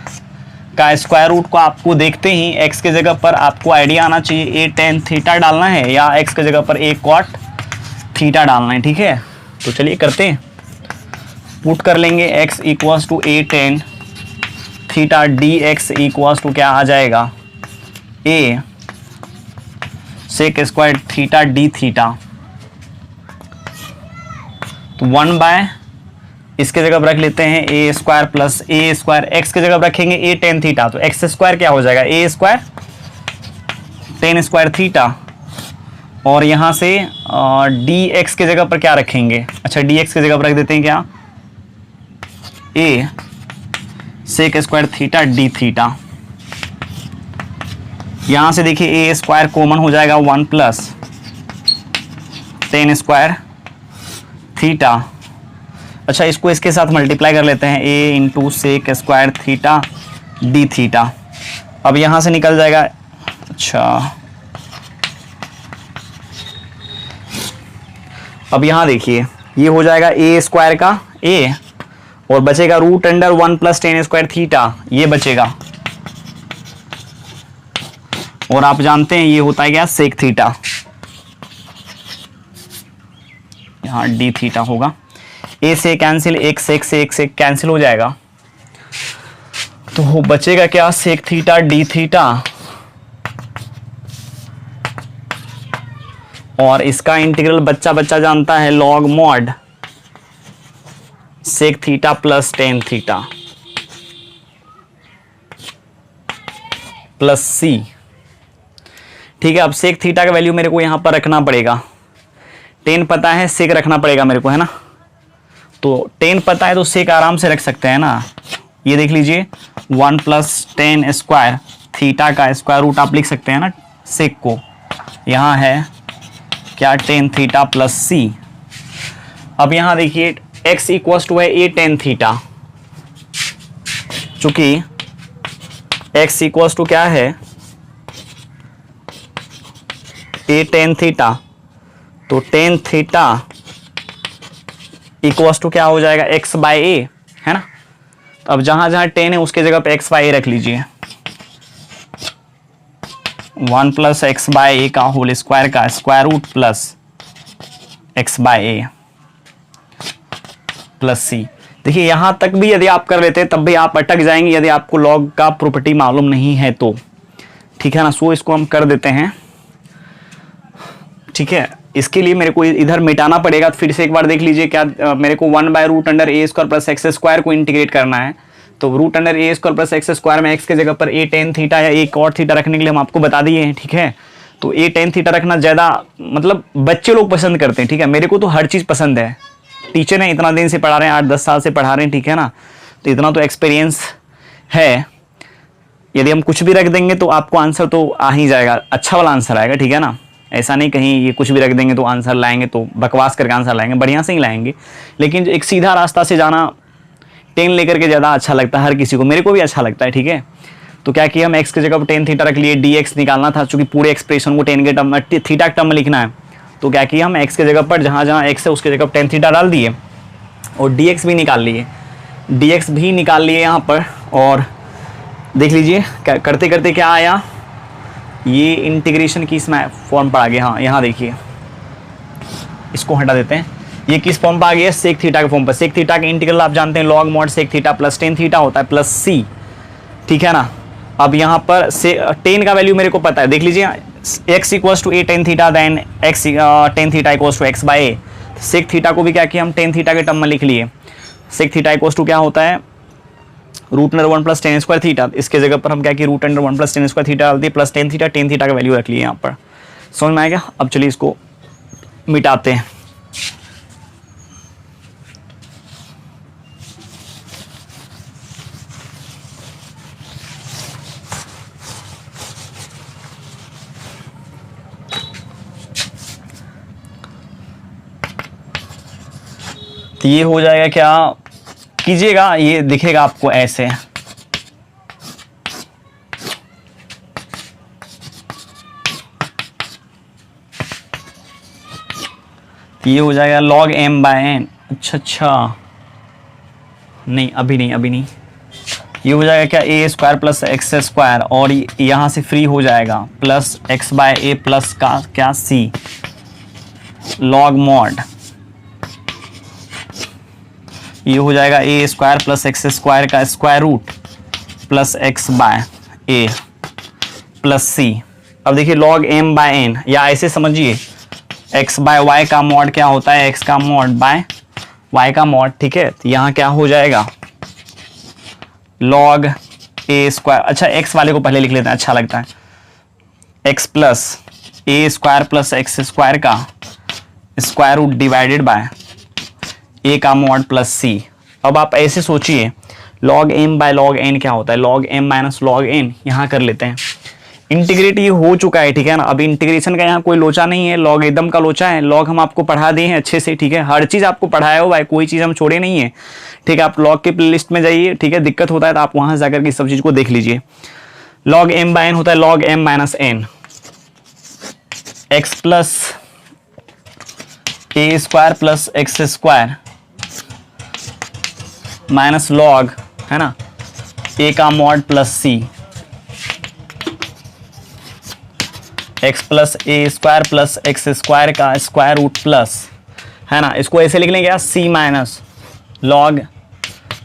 का स्क्वायर रूट को आपको देखते ही एक्स के जगह पर आपको आइडिया आना चाहिए ए टेन थीटा डालना है या एक्स के जगह पर ए कॉट थीटा डालना है, ठीक है। तो चलिए करते हैं, पुट कर लेंगे x equals to a tan theta d x equals to क्या आ जाएगा a sec square theta d theta. तो 1 बाय इसके जगह रख लेते हैं a square plus a square, x के जगह रखेंगे ए टेन थीटा, तो एक्स स्क्वायर क्या हो जाएगा a square tan square theta, और यहाँ से डी एक्स के जगह पर क्या रखेंगे, अच्छा डी एक्स के जगह पर रख देते हैं क्या a sec square theta d theta. यहाँ से देखिए ए स्क्वायर कॉमन हो जाएगा 1 प्लस टेन स्क्वायर थीटा। अच्छा इसको इसके साथ मल्टीप्लाई कर लेते हैं a into sec square theta d theta. अब यहाँ से निकल जाएगा, अच्छा अब यहाँ देखिए ये हो जाएगा ए स्क्वायर का ए और बचेगा root under 1 plus tan square theta, ये बचेगा। और आप जानते हैं ये होता है क्या सेक थीटा, यहाँ डी थीटा होगा। ए से कैंसिल, एक से कैंसिल हो जाएगा, तो बचेगा क्या सेक थीटा डी थीटा, और इसका इंटीग्रल बच्चा बच्चा जानता है log mod sec theta plus tan theta plus c, ठीक है। अब सेक थीटा का वैल्यू मेरे को यहां पर रखना पड़ेगा, टेन पता है सेक रखना पड़ेगा मेरे को, है ना। तो टेन पता है तो सेक आराम से रख सकते हैं ना। ये देख लीजिए 1 प्लस टेन स्क्वायर थीटा का स्क्वायर रूट आप लिख सकते हैं ना सेक को, यहाँ है क्या टेन थीटा प्लस सी। अब यहाँ देखिए x इक्वल्स टू है ए टेन थीटा, चूंकि x इक्वल्स टू क्या है ए टेन थीटा, तो टेन थीटा इक्वल्स टू क्या हो जाएगा x बाय ए, है ना। तो अब जहां जहां टेन है उसके जगह पे x बाय ए रख लीजिए, 1 प्लस एक्स बाय ए का होल स्क्वायर का square root plus x by a plus c. देखिए यहां तक भी यदि आप कर लेते हैं तब भी आप अटक जाएंगे यदि आपको लॉग का प्रॉपर्टी मालूम नहीं है तो, ठीक है ना। सो इसको हम कर देते हैं, ठीक है। इसके लिए मेरे को इधर मिटाना पड़ेगा, तो फिर से एक बार देख लीजिए क्या मेरे को 1 by root under a square plus x square को इंटीग्रेट करना है। तो root under a square plus x square में एक्स के जगह पर ए टेन थीटा या ए कॉट थीटा रखने के लिए हम आपको बता दिए हैं, ठीक है। तो ए टेन थीटा रखना ज़्यादा मतलब बच्चे लोग पसंद करते हैं, ठीक है। मेरे को तो हर चीज़ पसंद है, टीचर ने इतना दिन से पढ़ा रहे हैं, 8-10 साल से पढ़ा रहे हैं, ठीक है ना। तो इतना तो एक्सपीरियंस है, यदि हम कुछ भी रख देंगे तो आपको आंसर तो आ ही जाएगा, अच्छा वाला आंसर आएगा, ठीक है ना। ऐसा नहीं कहीं ये कुछ भी रख देंगे तो आंसर लाएंगे, तो बकवास करके आंसर लाएंगे, बढ़िया से ही लाएंगे। लेकिन एक सीधा रास्ता से जाना टेन लेकर के ज़्यादा अच्छा लगता है हर किसी को, मेरे को भी अच्छा लगता है, ठीक है। तो क्या किया हम एक्स की जगह पर टेन थीटा रख लिए, डी एक्स निकालना था, चूंकि पूरे एक्सप्रेशन को टेन के टर्म में थीटा के टर्म में लिखना है। तो क्या किया हम एक्स की जगह पर जहाँ जहाँ एक्स है उसकी जगह पर टेन थीटा डाल दिए और डी एक्स भी निकाल लिए, डी एक्स भी निकाल लिए यहाँ पर। और देख लीजिए करते करते क्या आया, ये इंटीग्रेशन की इसमें फॉर्म पर आ गया। हाँ यहाँ देखिए, इसको हटा देते हैं, ये किस फॉर्म पर आ गया, सेक थीटा के फॉर्म पर। सेक थीटा के इंटीग्रल आप जानते हैं log mod sec theta plus tan theta होता है प्लस सी, ठीक है ना। अब यहाँ पर से टेन का वैल्यू मेरे को पता है, देख लीजिए x equals to a tan theta then x tan theta equals to x by a. Sec theta को भी क्या किया हम टेन थीटा के टर्म में लिख लिए, सेक थीटा इक्वल्स टू क्या होता है root under 1 plus tan square theta. इसके जगह पर हम क्या किए root under 1 plus tan square theta डाल दिए प्लस टेन थीटा का वैल्यू रख लिए यहाँ पर। समझ में आ गया। अब चलिए इसको मिटाते हैं। तो ये हो जाएगा, क्या कीजिएगा, ये दिखेगा आपको ऐसे, ये हो जाएगा log m बाय n। अच्छा नहीं अभी नहीं, ये हो जाएगा क्या, a square plus x square, और यहाँ से फ्री हो जाएगा plus x by a plus का क्या सी लॉग मॉड, ये हो जाएगा a square plus x square का square root plus x by a plus सी। अब देखिए लॉग एम बाय एन, या ऐसे समझिए एक्स बाय वाई का मॉड क्या होता है, एक्स का मॉड बाय वाई का मॉड, ठीक है। तो यहाँ क्या हो जाएगा लॉग ए स्क्वायर, अच्छा एक्स वाले को पहले लिख लेते हैं, अच्छा लगता है, x plus a square plus x square का square root divided by a का मॉड प्लस सी। अब आप ऐसे सोचिए log m by log n क्या होता है, log m minus log n, यहाँ कर लेते हैं। इंटीग्रेट ये हो चुका है, ठीक है ना। अब इंटीग्रेशन का यहाँ कोई लोचा नहीं है, लॉग एकदम का लोचा है। लॉग हम आपको पढ़ा दिए हैं अच्छे से, ठीक है, हर चीज़ आपको पढ़ाया हो भाई, कोई चीज़ हम छोड़े नहीं है, ठीक है। आप लॉग के प्लेलिस्ट में जाइए, ठीक है, दिक्कत होता है तो आप वहाँ से जाकर के सब चीज़ को देख लीजिए। लॉग एम बाय एन होता है log m minus n, x plus a square plus x square minus log, है ना, ए का mod plus c, x plus a square plus x square का स्क्वायर रूट प्लस, है ना, इसको ऐसे लिख लेंगे सी माइनस लॉग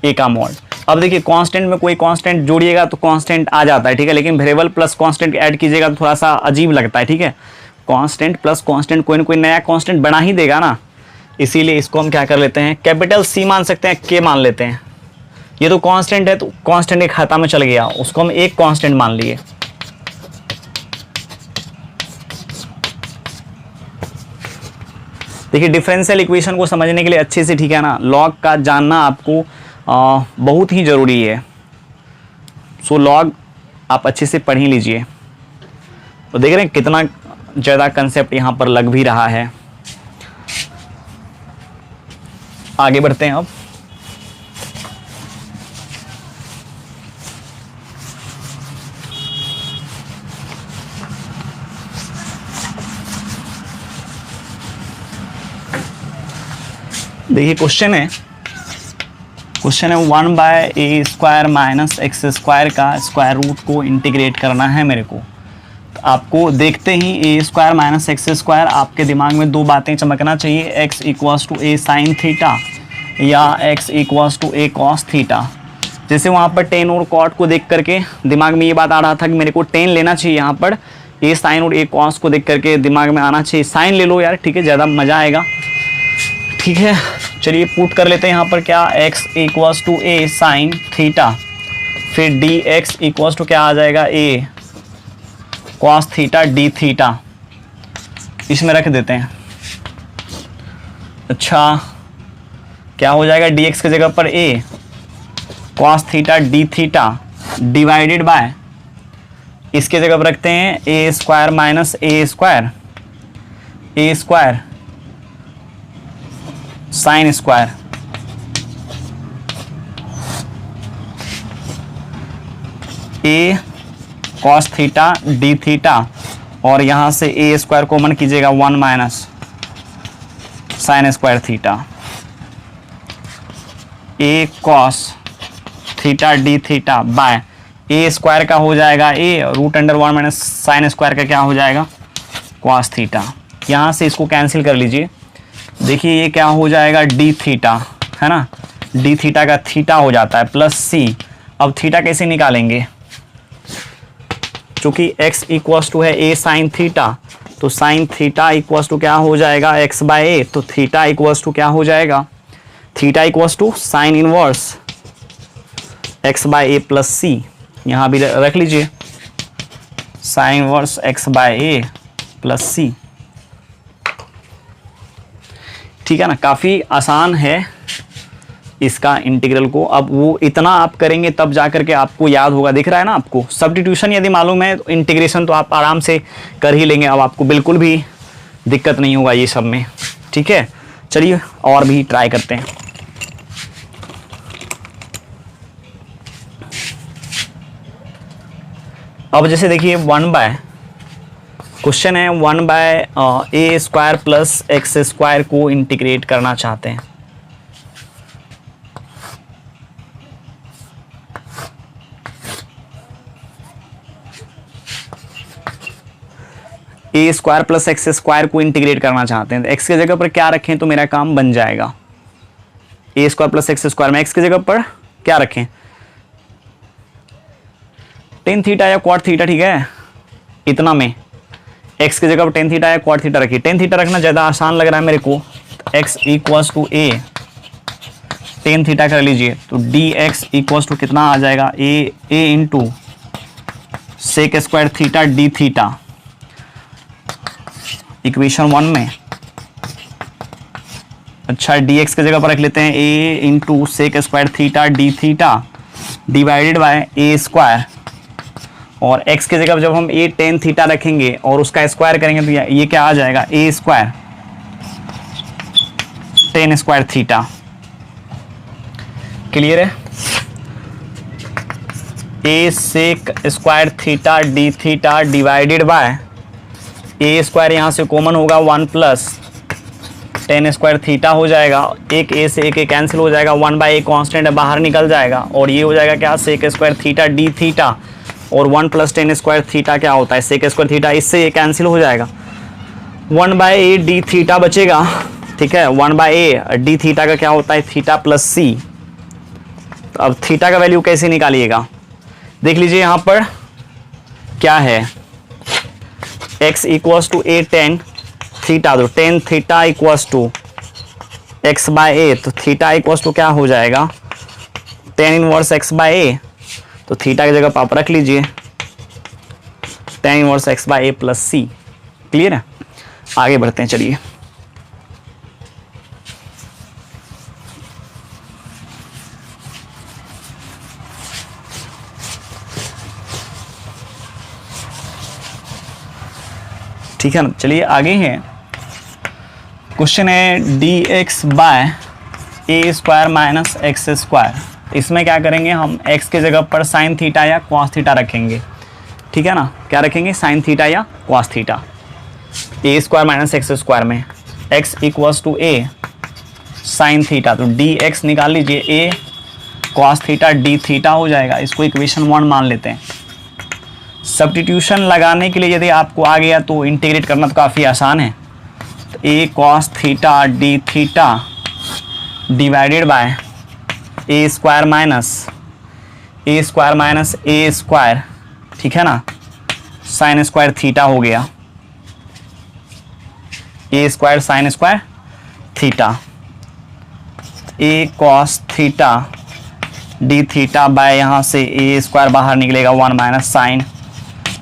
ए का मॉड। अब देखिए कांस्टेंट में कोई कांस्टेंट जोड़िएगा तो कांस्टेंट आ जाता है, ठीक है, लेकिन वेरिएबल प्लस कांस्टेंट ऐड कीजिएगा तो थोड़ा सा अजीब लगता है, ठीक है। कांस्टेंट प्लस कांस्टेंट कोई ना कोई नया कांस्टेंट बना ही देगा ना, इसीलिए इसको हम क्या कर लेते हैं, कैपिटल सी मान सकते हैं, के मान लेते हैं। ये तो कांस्टेंट है तो कांस्टेंट एक खाता में चल गया, उसको हम एक कांस्टेंट मान लिए। देखिए डिफरेंशियल इक्वेशन को समझने के लिए अच्छे से, ठीक है ना, लॉग का जानना आपको बहुत ही ज़रूरी है। सो लॉग आप अच्छे से पढ़ ही लीजिए। तो देख रहे हैं कितना ज़्यादा कंसेप्ट यहाँ पर लग भी रहा है। आगे बढ़ते हैं अब। देखिए क्वेश्चन है 1 by a square minus x square का स्क्वायर रूट को इंटीग्रेट करना है मेरे को। तो आपको देखते ही a square minus x square, आपके दिमाग में दो बातें चमकना चाहिए, x equals to a sine theta या x equals to a cos theta. जैसे वहाँ पर टेन और कॉट को देख करके दिमाग में ये बात आ रहा था कि मेरे को टेन लेना चाहिए, यहाँ पर ए साइन और ए कॉस को देख करके दिमाग में आना चाहिए साइन ले लो यार, ठीक है, ज़्यादा मज़ा आएगा, ठीक है। चलिए पुट कर लेते हैं यहाँ पर क्या, x equals to a sine theta, फिर dx इक्वल्स टू क्या आ जाएगा, a cos theta d theta, इसमें रख देते हैं। अच्छा क्या हो जाएगा, dx की जगह पर a cos theta d theta divided by, इसके जगह पर रखते हैं a square minus a square, a square sine square, a cos theta d theta, और यहाँ से ए स्क्वायर कॉमन कीजिएगा 1 minus sine square theta, a cos theta d theta by a square का हो जाएगा a, root under 1 minus sine square का क्या हो जाएगा, कॉस थीटा। यहाँ से इसको कैंसिल कर लीजिए। देखिए ये क्या हो जाएगा, डी थीटा, है ना, डी थीटा का थीटा हो जाता है प्लस सी। अब थीटा कैसे निकालेंगे, चूंकि x इक्वल्स टू है ए साइन थीटा, तो साइन थीटा इक्वल्स टू क्या हो जाएगा, x बाय ए, तो थीटा इक्वल्स टू क्या हो जाएगा, theta equals to sine inverse x by a plus c. यहाँ भी रख लीजिए sine inverse x by a plus c, ठीक है ना। काफ़ी आसान है इसका इंटीग्रल को। अब वो इतना आप करेंगे तब जा करके आपको याद होगा, दिख रहा है ना आपको। सब्स्टिट्यूशन यदि मालूम है तो इंटीग्रेशन तो आप आराम से कर ही लेंगे, अब आपको बिल्कुल भी दिक्कत नहीं होगा ये सब में, ठीक है। चलिए और भी ट्राई करते हैं। अब जैसे देखिए 1 बाय क्वेश्चन है 1/a² प्लस x² को इंटीग्रेट करना चाहते हैं। a² प्लस x² को इंटीग्रेट करना चाहते हैं, तो x की जगह पर क्या रखें तो मेरा काम बन जाएगा। a² प्लस x² में x की जगह पर क्या रखें, टेन थीटा या क्वाड थीटा, ठीक है। इतना में x की जगह पर टेन थीटा या क्वाड थीटा रखिए। टेन थीटा रखना ज़्यादा आसान लग रहा है मेरे को, x equals to a tan theta कर लीजिए, तो dx इक्वल्स टू कितना आ जाएगा, a into sec square theta d theta, equation 1 में। अच्छा, dx की जगह पर रख लेते हैं a into sec square theta d theta divided by a², और x की जगह पर जब हम a टेन थीटा रखेंगे और उसका स्क्वायर करेंगे तो ये क्या आ जाएगा, a² tan square theta. Clear है। a sec square theta d theta divided by a² यहाँ से कॉमन होगा 1 प्लस टेन स्क्वायर थीटा हो जाएगा, एक a से एक कैंसिल हो जाएगा, 1/a कांस्टेंट है बाहर निकल जाएगा, और ये हो जाएगा क्या, sec square theta d theta, और 1 प्लस टेन स्क्वायर थीटा क्या होता है, सेक स्क्वायर थीटा, इससे ये कैंसिल हो जाएगा, 1/a डी थीटा बचेगा, ठीक है। 1/a डी थीटा का क्या होता है, थीटा प्लस सी। तो अब थीटा का वैल्यू कैसे निकालिएगा, देख लीजिए यहाँ पर क्या है, x equals to a tan theta, तो tan theta equals to x/a, तो थीटा इक्वल्स टू क्या हो जाएगा, टेन इनवर्स x/a, तो थीटा की जगह पर आप रख लीजिए टेन इनवर्स x/a प्लस सी। क्लियर है। आगे बढ़ते हैं, चलिए। ठीक है ना, चलिए आगे है। क्वेश्चन है dx bye a² minus x²। इसमें क्या करेंगे हम, x की जगह पर साइन थीटा या कॉस थीटा रखेंगे, ठीक है ना। क्या रखेंगे, साइन थीटा या cos theta, a² minus x² में x equals to a sine theta, तो dx निकाल लीजिए, a cos theta d theta हो जाएगा, इसको इक्वेशन 1 मान लेते हैं। सब्स्टिट्यूशन लगाने के लिए यदि आपको आ गया तो इंटीग्रेट करना तो काफ़ी आसान है, तो a cos theta d theta divided by a² minus a², ठीक है ना, साइन स्क्वायर थीटा हो गया, a² sign square theta, a cos theta d theta bye यहाँ से a² बाहर निकलेगा 1 माइनस साइन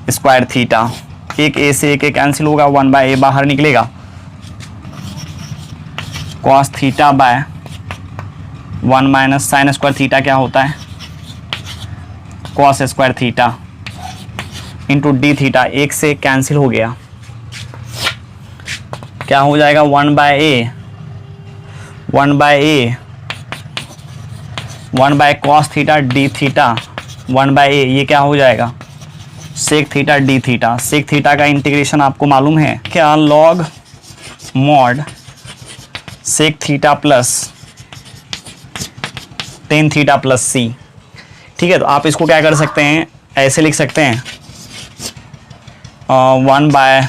स्क्वायर थीटा, एक a से एक कैंसिल होगा, 1/a बाहर निकलेगा, cos theta by 1 minus sine square theta क्या होता है, cos square theta into D theta, एक से कैंसिल हो गया, क्या हो जाएगा, 1/a 1 by cos theta d theta 1/a, ये क्या हो जाएगा, sec theta d theta. Sec theta का इंटीग्रेशन आपको मालूम है क्या, log mod sec theta plus tan theta plus c. ठीक है, तो आप इसको क्या कर सकते हैं, ऐसे लिख सकते हैं 1 बाय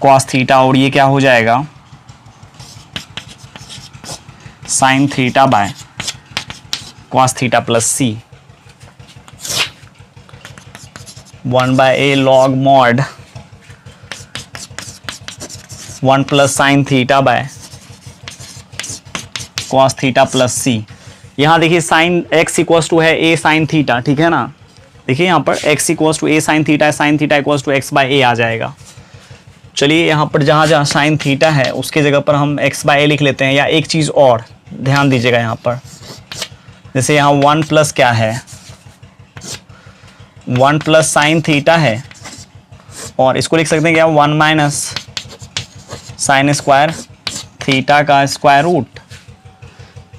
कॉस थीटा, और ये क्या हो जाएगा, sine theta by cos theta plus c, 1/a log mod 1 plus sine theta by cos theta plus c. यहाँ देखिए साइन x इक्वल्स टू है a साइन थीटा, ठीक है ना, देखिए यहाँ पर x equals to a sine theta है, sine theta equals to x/a आ जाएगा। चलिए यहाँ पर जहाँ जहाँ साइन थीटा है उसकी जगह पर हम x/a लिख लेते हैं, या एक चीज़ और ध्यान दीजिएगा यहाँ पर, जैसे यहाँ 1 प्लस क्या है, 1 प्लस साइन थीटा है, और इसको लिख सकते हैं क्या, 1 माइनस साइन स्क्वायर थीटा का स्क्वायर रूट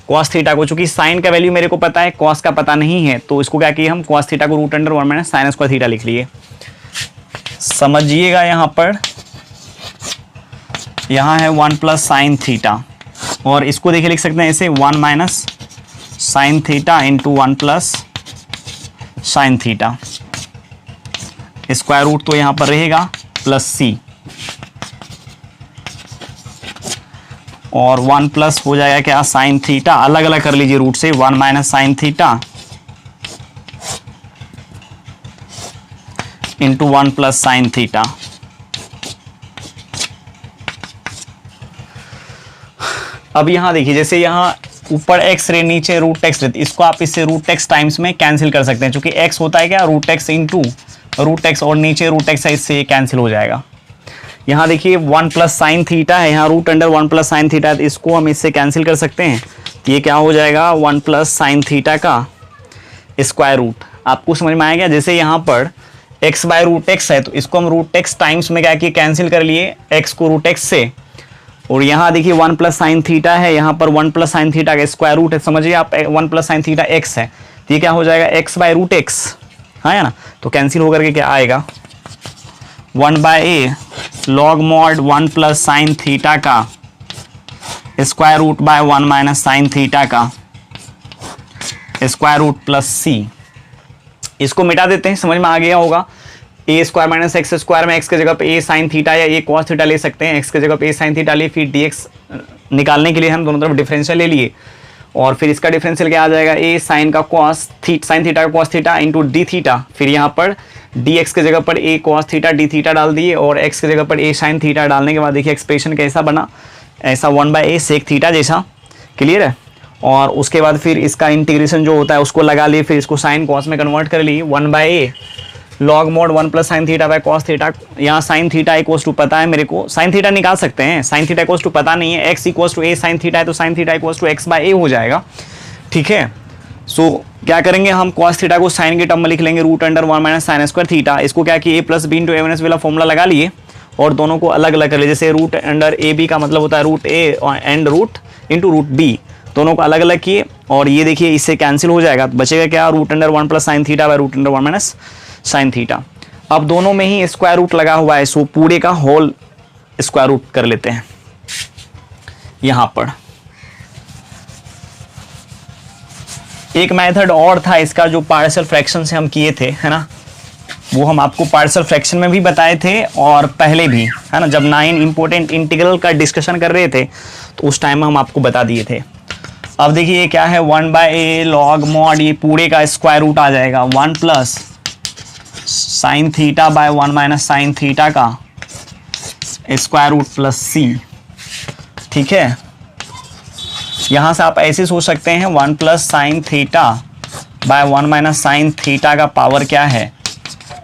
कॉस थीटा को, चूंकि साइन का वैल्यू मेरे को पता है, कॉस का पता नहीं है, तो इसको क्या किए हम, कॉस थीटा को root under 1 minus sine square theta लिख लिए। समझिएगा यहाँ पर, यहाँ है 1 प्लस साइन थीटा, और इसको देखिए लिख सकते हैं ऐसे 1 minus sine theta into 1 plus sine theta, square root तो यहाँ पर रहेगा प्लस सी, और 1 प्लस हो जाएगा क्या साइन थीटा, अलग अलग कर लीजिए रूट से, 1 minus sine theta into 1 plus sine theta. अब यहां देखिए, जैसे यहां ऊपर x रे नीचे रूट एक्स रहती, इसको आप इससे रूट एक्स टाइम्स में कैंसिल कर सकते हैं, क्योंकि x होता है क्या root x into root x, और नीचे रूट एक्स है, इससे ये कैंसिल हो जाएगा। यहाँ देखिए 1 प्लस साइन थीटा है, यहाँ root under 1 plus sine theta है, तो इसको हम इससे कैंसिल कर सकते हैं, तो ये क्या हो जाएगा 1 प्लस साइन थीटा का स्क्वायर रूट। आपको समझ में आएगा, जैसे यहाँ पर x बाय रूट एक्स है, तो इसको हम रूट एक्स टाइम्स में क्या किए कैंसिल कर लिए x को रूट एक्स से, और यहाँ देखिए 1 प्लस साइन थीटा है, यहाँ पर 1 प्लस साइन थीटा का स्क्वायर रूट है, समझिए आप 1 प्लस साइन थीटा x है, तो ये क्या हो जाएगा x बाय रूट एक्स, हाँ है ना, तो कैंसिल होकर के क्या आएगा 1 by a log mod 1 plus sine theta का square root by 1 minus sine theta का स्क्वायर रूट प्लस सी। इसको मिटा देते हैं, समझ में आ गया होगा। A square minus x square में एक्स की जगह पे ए साइन थीटा या ए कॉस थीटा ले सकते हैं, एक्स की जगह पे ए साइन थीटा लिए, फिर डी एक्स निकालने के लिए हम दोनों तरफ डिफरेंशियल ले लिए, और फिर इसका डिफरेंशियल क्या आ जाएगा ए साइन का कॉस साइन थीटा का cos theta into D theta, फिर यहाँ पर डी एक्स की जगह पर ए कॉस थीटा डी थीटा डाल दिए, और एक्स की जगह पर ए साइन थीटा डालने के बाद देखिए एक्सप्रेशन कैसा बना, ऐसा 1 बाय ए सेक थीटा जैसा, क्लियर है। और उसके बाद फिर इसका इंटीग्रेशन जो होता है उसको लगा लिए, फिर इसको साइन कॉस में कन्वर्ट कर लिए, 1 by a log mod 1 plus sine theta by cos theta. यहाँ साइन थीटा इक्वल्स टू पता है मेरे को, साइन थीटा निकाल सकते हैं, साइन थीटा इक्वल्स टू पता नहीं है, x equals to a sine theta है, तो sine theta equals to x by a हो जाएगा, ठीक है। सो क्या करेंगे हम कॉस थीटा को साइन के टर्म में लिख लेंगे root under 1 minus sine square theta, इसको क्या कि a plus b into a minus वाला फॉर्मूला लगा लिए, और दोनों को अलग अलग कर लिए, जैसे रूट अंडर ए बी का मतलब होता है root a and root into root b, दोनों को अलग अलग किए, और ये देखिए इससे कैंसिल हो जाएगा, तो बचेगा क्या root under 1 plus sine theta by root under 1 minus sine theta. अब दोनों में ही स्क्वायर रूट लगा हुआ है, सो पूरे का होल स्क्वायर रूट कर लेते हैं। यहां पर एक मेथड और था इसका जो पार्शियल फ्रैक्शन से हम किए थे, है ना, वो हम आपको पार्शियल फ्रैक्शन में भी बताए थे और पहले भी, है ना, जब 9 इंपॉर्टेंट इंटीग्रल का डिस्कशन कर रहे थे तो उस टाइम में हम आपको बता दिए थे। अब देखिए ये क्या है 1 बाय ए लॉग मॉड, ये पूरे का स्क्वायर रूट आ जाएगा 1 plus sine theta by 1 minus sine theta का स्क्वायर रूट प्लस सी, ठीक है। यहां से आप ऐसे सोच सकते हैं 1 plus sine theta by 1 minus sine theta का पावर क्या है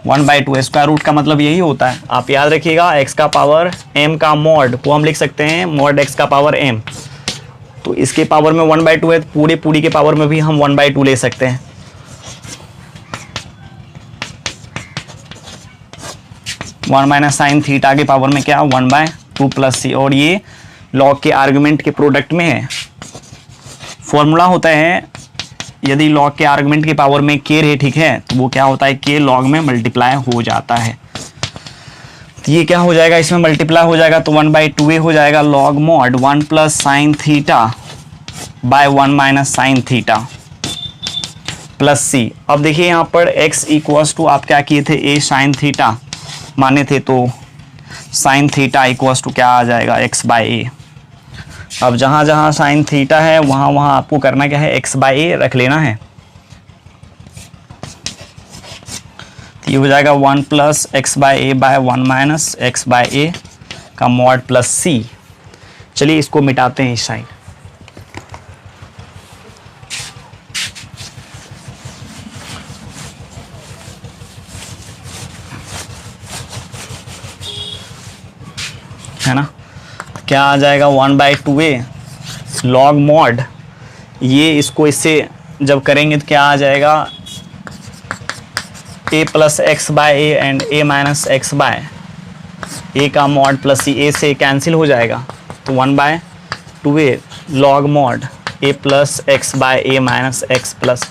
1/2, स्क्वायर रूट का मतलब यही होता है, आप याद रखिएगा x का पावर m का मॉड को हम लिख सकते हैं मॉड x का पावर m, तो इसके पावर में 1/2 है, तो पूरी के पावर में भी हम 1/2 ले सकते हैं। वन माइनस साइन थीटा के पावर में क्या 1/2 प्लस सी, और ये लॉग के आर्गुमेंट के प्रोडक्ट में है। फॉर्मूला होता है यदि लॉग के आर्गुमेंट के पावर में k रहे, ठीक है, तो वो क्या होता है k लॉग में मल्टीप्लाई हो जाता है, तो ये क्या हो जाएगा इसमें मल्टीप्लाई हो जाएगा, तो 1/2 हो जाएगा log mod 1 plus sine theta by 1 minus sine theta plus सी। अब देखिए यहाँ पर x इक्वल्स टू आप क्या किए थे a साइन थीटा माने थे, तो साइन थीटा इक्वल्स टू क्या आ जाएगा x बाय ए। अब जहाँ जहाँ साइन थीटा है वहाँ वहाँ आपको करना क्या है x बाय ए रख लेना है, तो ये हो जाएगा 1 plus x by A bye 1 minus x by a का मॉड प्लस सी। चलिए इसको मिटाते हैं इस साइड, है ना, क्या आ जाएगा 1/2 लॉग मॉड, ये इसको इससे जब करेंगे तो क्या आ जाएगा a plus x by a and a minus x by a का मॉड प्लस सी, ए से कैंसिल हो जाएगा, तो 1/2 log mod a plus x by a minus x plus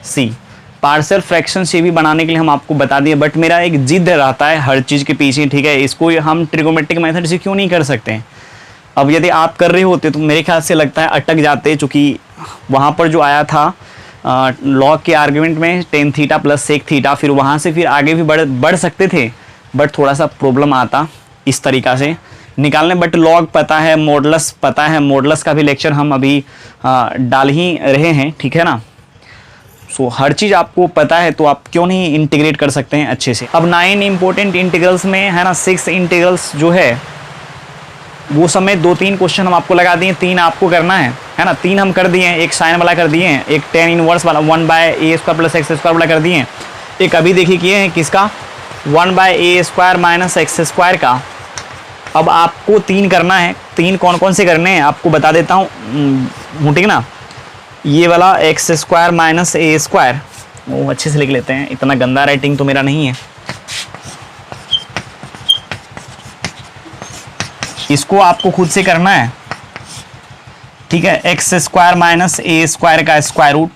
c. Partial fraction से भी बनाने के लिए हम आपको बता दिए, बट मेरा एक जिद रहता है हर चीज़ के पीछे, ठीक है। इसको हम ट्रिगोमेट्रिक मेथड से क्यों नहीं कर सकते हैं। अब यदि आप कर रहे होते तो मेरे ख्याल से लगता है अटक जाते, चूँकि वहाँ पर जो आया था लॉग के आर्ग्यूमेंट में tan theta plus sec theta, फिर वहाँ से फिर आगे भी बढ़ सकते थे, बट थोड़ा सा प्रॉब्लम आता इस तरीक़ा से निकालने। बट लॉग पता है, मॉडुलस पता है, मॉडुलस का भी लेक्चर हम अभी डाल ही रहे हैं, ठीक है ना। सो हर चीज़ आपको पता है तो आप क्यों नहीं इंटीग्रेट कर सकते हैं अच्छे से। अब 9 इंपॉर्टेंट इंटीग्रल्स में है ना 6 इंटीग्रल्स जो है वो समय 2-3 क्वेश्चन हम आपको लगा दिए, 3 आपको करना है ना। 3 हम कर दिए हैं, एक साइन वाला कर दिए हैं, एक tan इनवर्स वाला 1/a² + x² वाला कर दिए हैं, एक अभी देखिए किए हैं किसका 1/a² - x² का। अब आपको 3 करना है। 3 कौन कौन से करने हैं आपको बता देता हूँ, ठीक ना। ये वाला x² - a², वो अच्छे से लिख लेते हैं, इतना गंदा राइटिंग तो मेरा नहीं है। इसको आपको खुद से करना है, ठीक है। x² - a² का स्क्वायर रूट,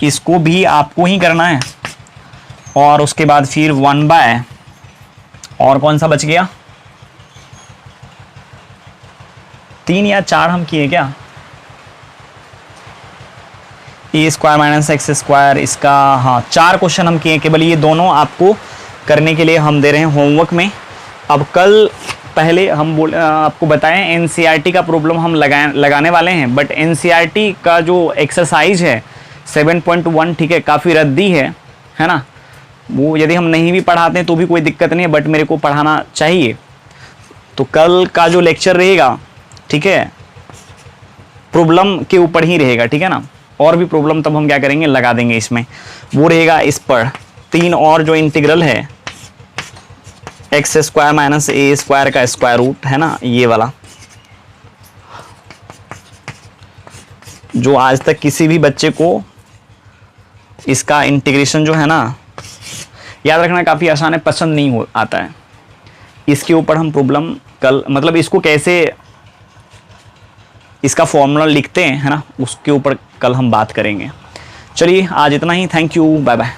इसको भी आपको ही करना है। और उसके बाद फिर 1/, और कौन सा बच गया, 3 या 4 हम किए क्या, a² - x², इसका हाँ 4 क्वेश्चन हम किए केवल। ये दोनों आपको करने के लिए हम दे रहे हैं होमवर्क में। अब कल पहले हम आपको बताएं एनसीईआरटी का प्रॉब्लम हम लगाने वाले हैं, बट एनसीईआरटी का जो एक्सरसाइज है 7.1, ठीक है, काफ़ी रद्दी है ना। वो यदि हम नहीं भी पढ़ाते हैं तो भी कोई दिक्कत नहीं है, बट मेरे को पढ़ाना चाहिए। तो कल का जो लेक्चर रहेगा, ठीक है, प्रॉब्लम के ऊपर ही रहेगा, ठीक है ना। और भी प्रॉब्लम तब हम क्या करेंगे, लगा देंगे इसमें। वो रहेगा इस पर 3 और जो इंटीग्रल है x² - a² का स्क्वायर रूट, है ना, ये वाला जो आज तक किसी भी बच्चे को इसका इंटीग्रेशन जो है ना, याद रखना काफ़ी आसान है, पसंद नहीं हो आता है। इसके ऊपर हम प्रॉब्लम कल, मतलब इसको कैसे इसका फॉर्मूला लिखते हैं, है ना, उसके ऊपर कल हम बात करेंगे। चलिए आज इतना ही, थैंक यू, बाय बाय।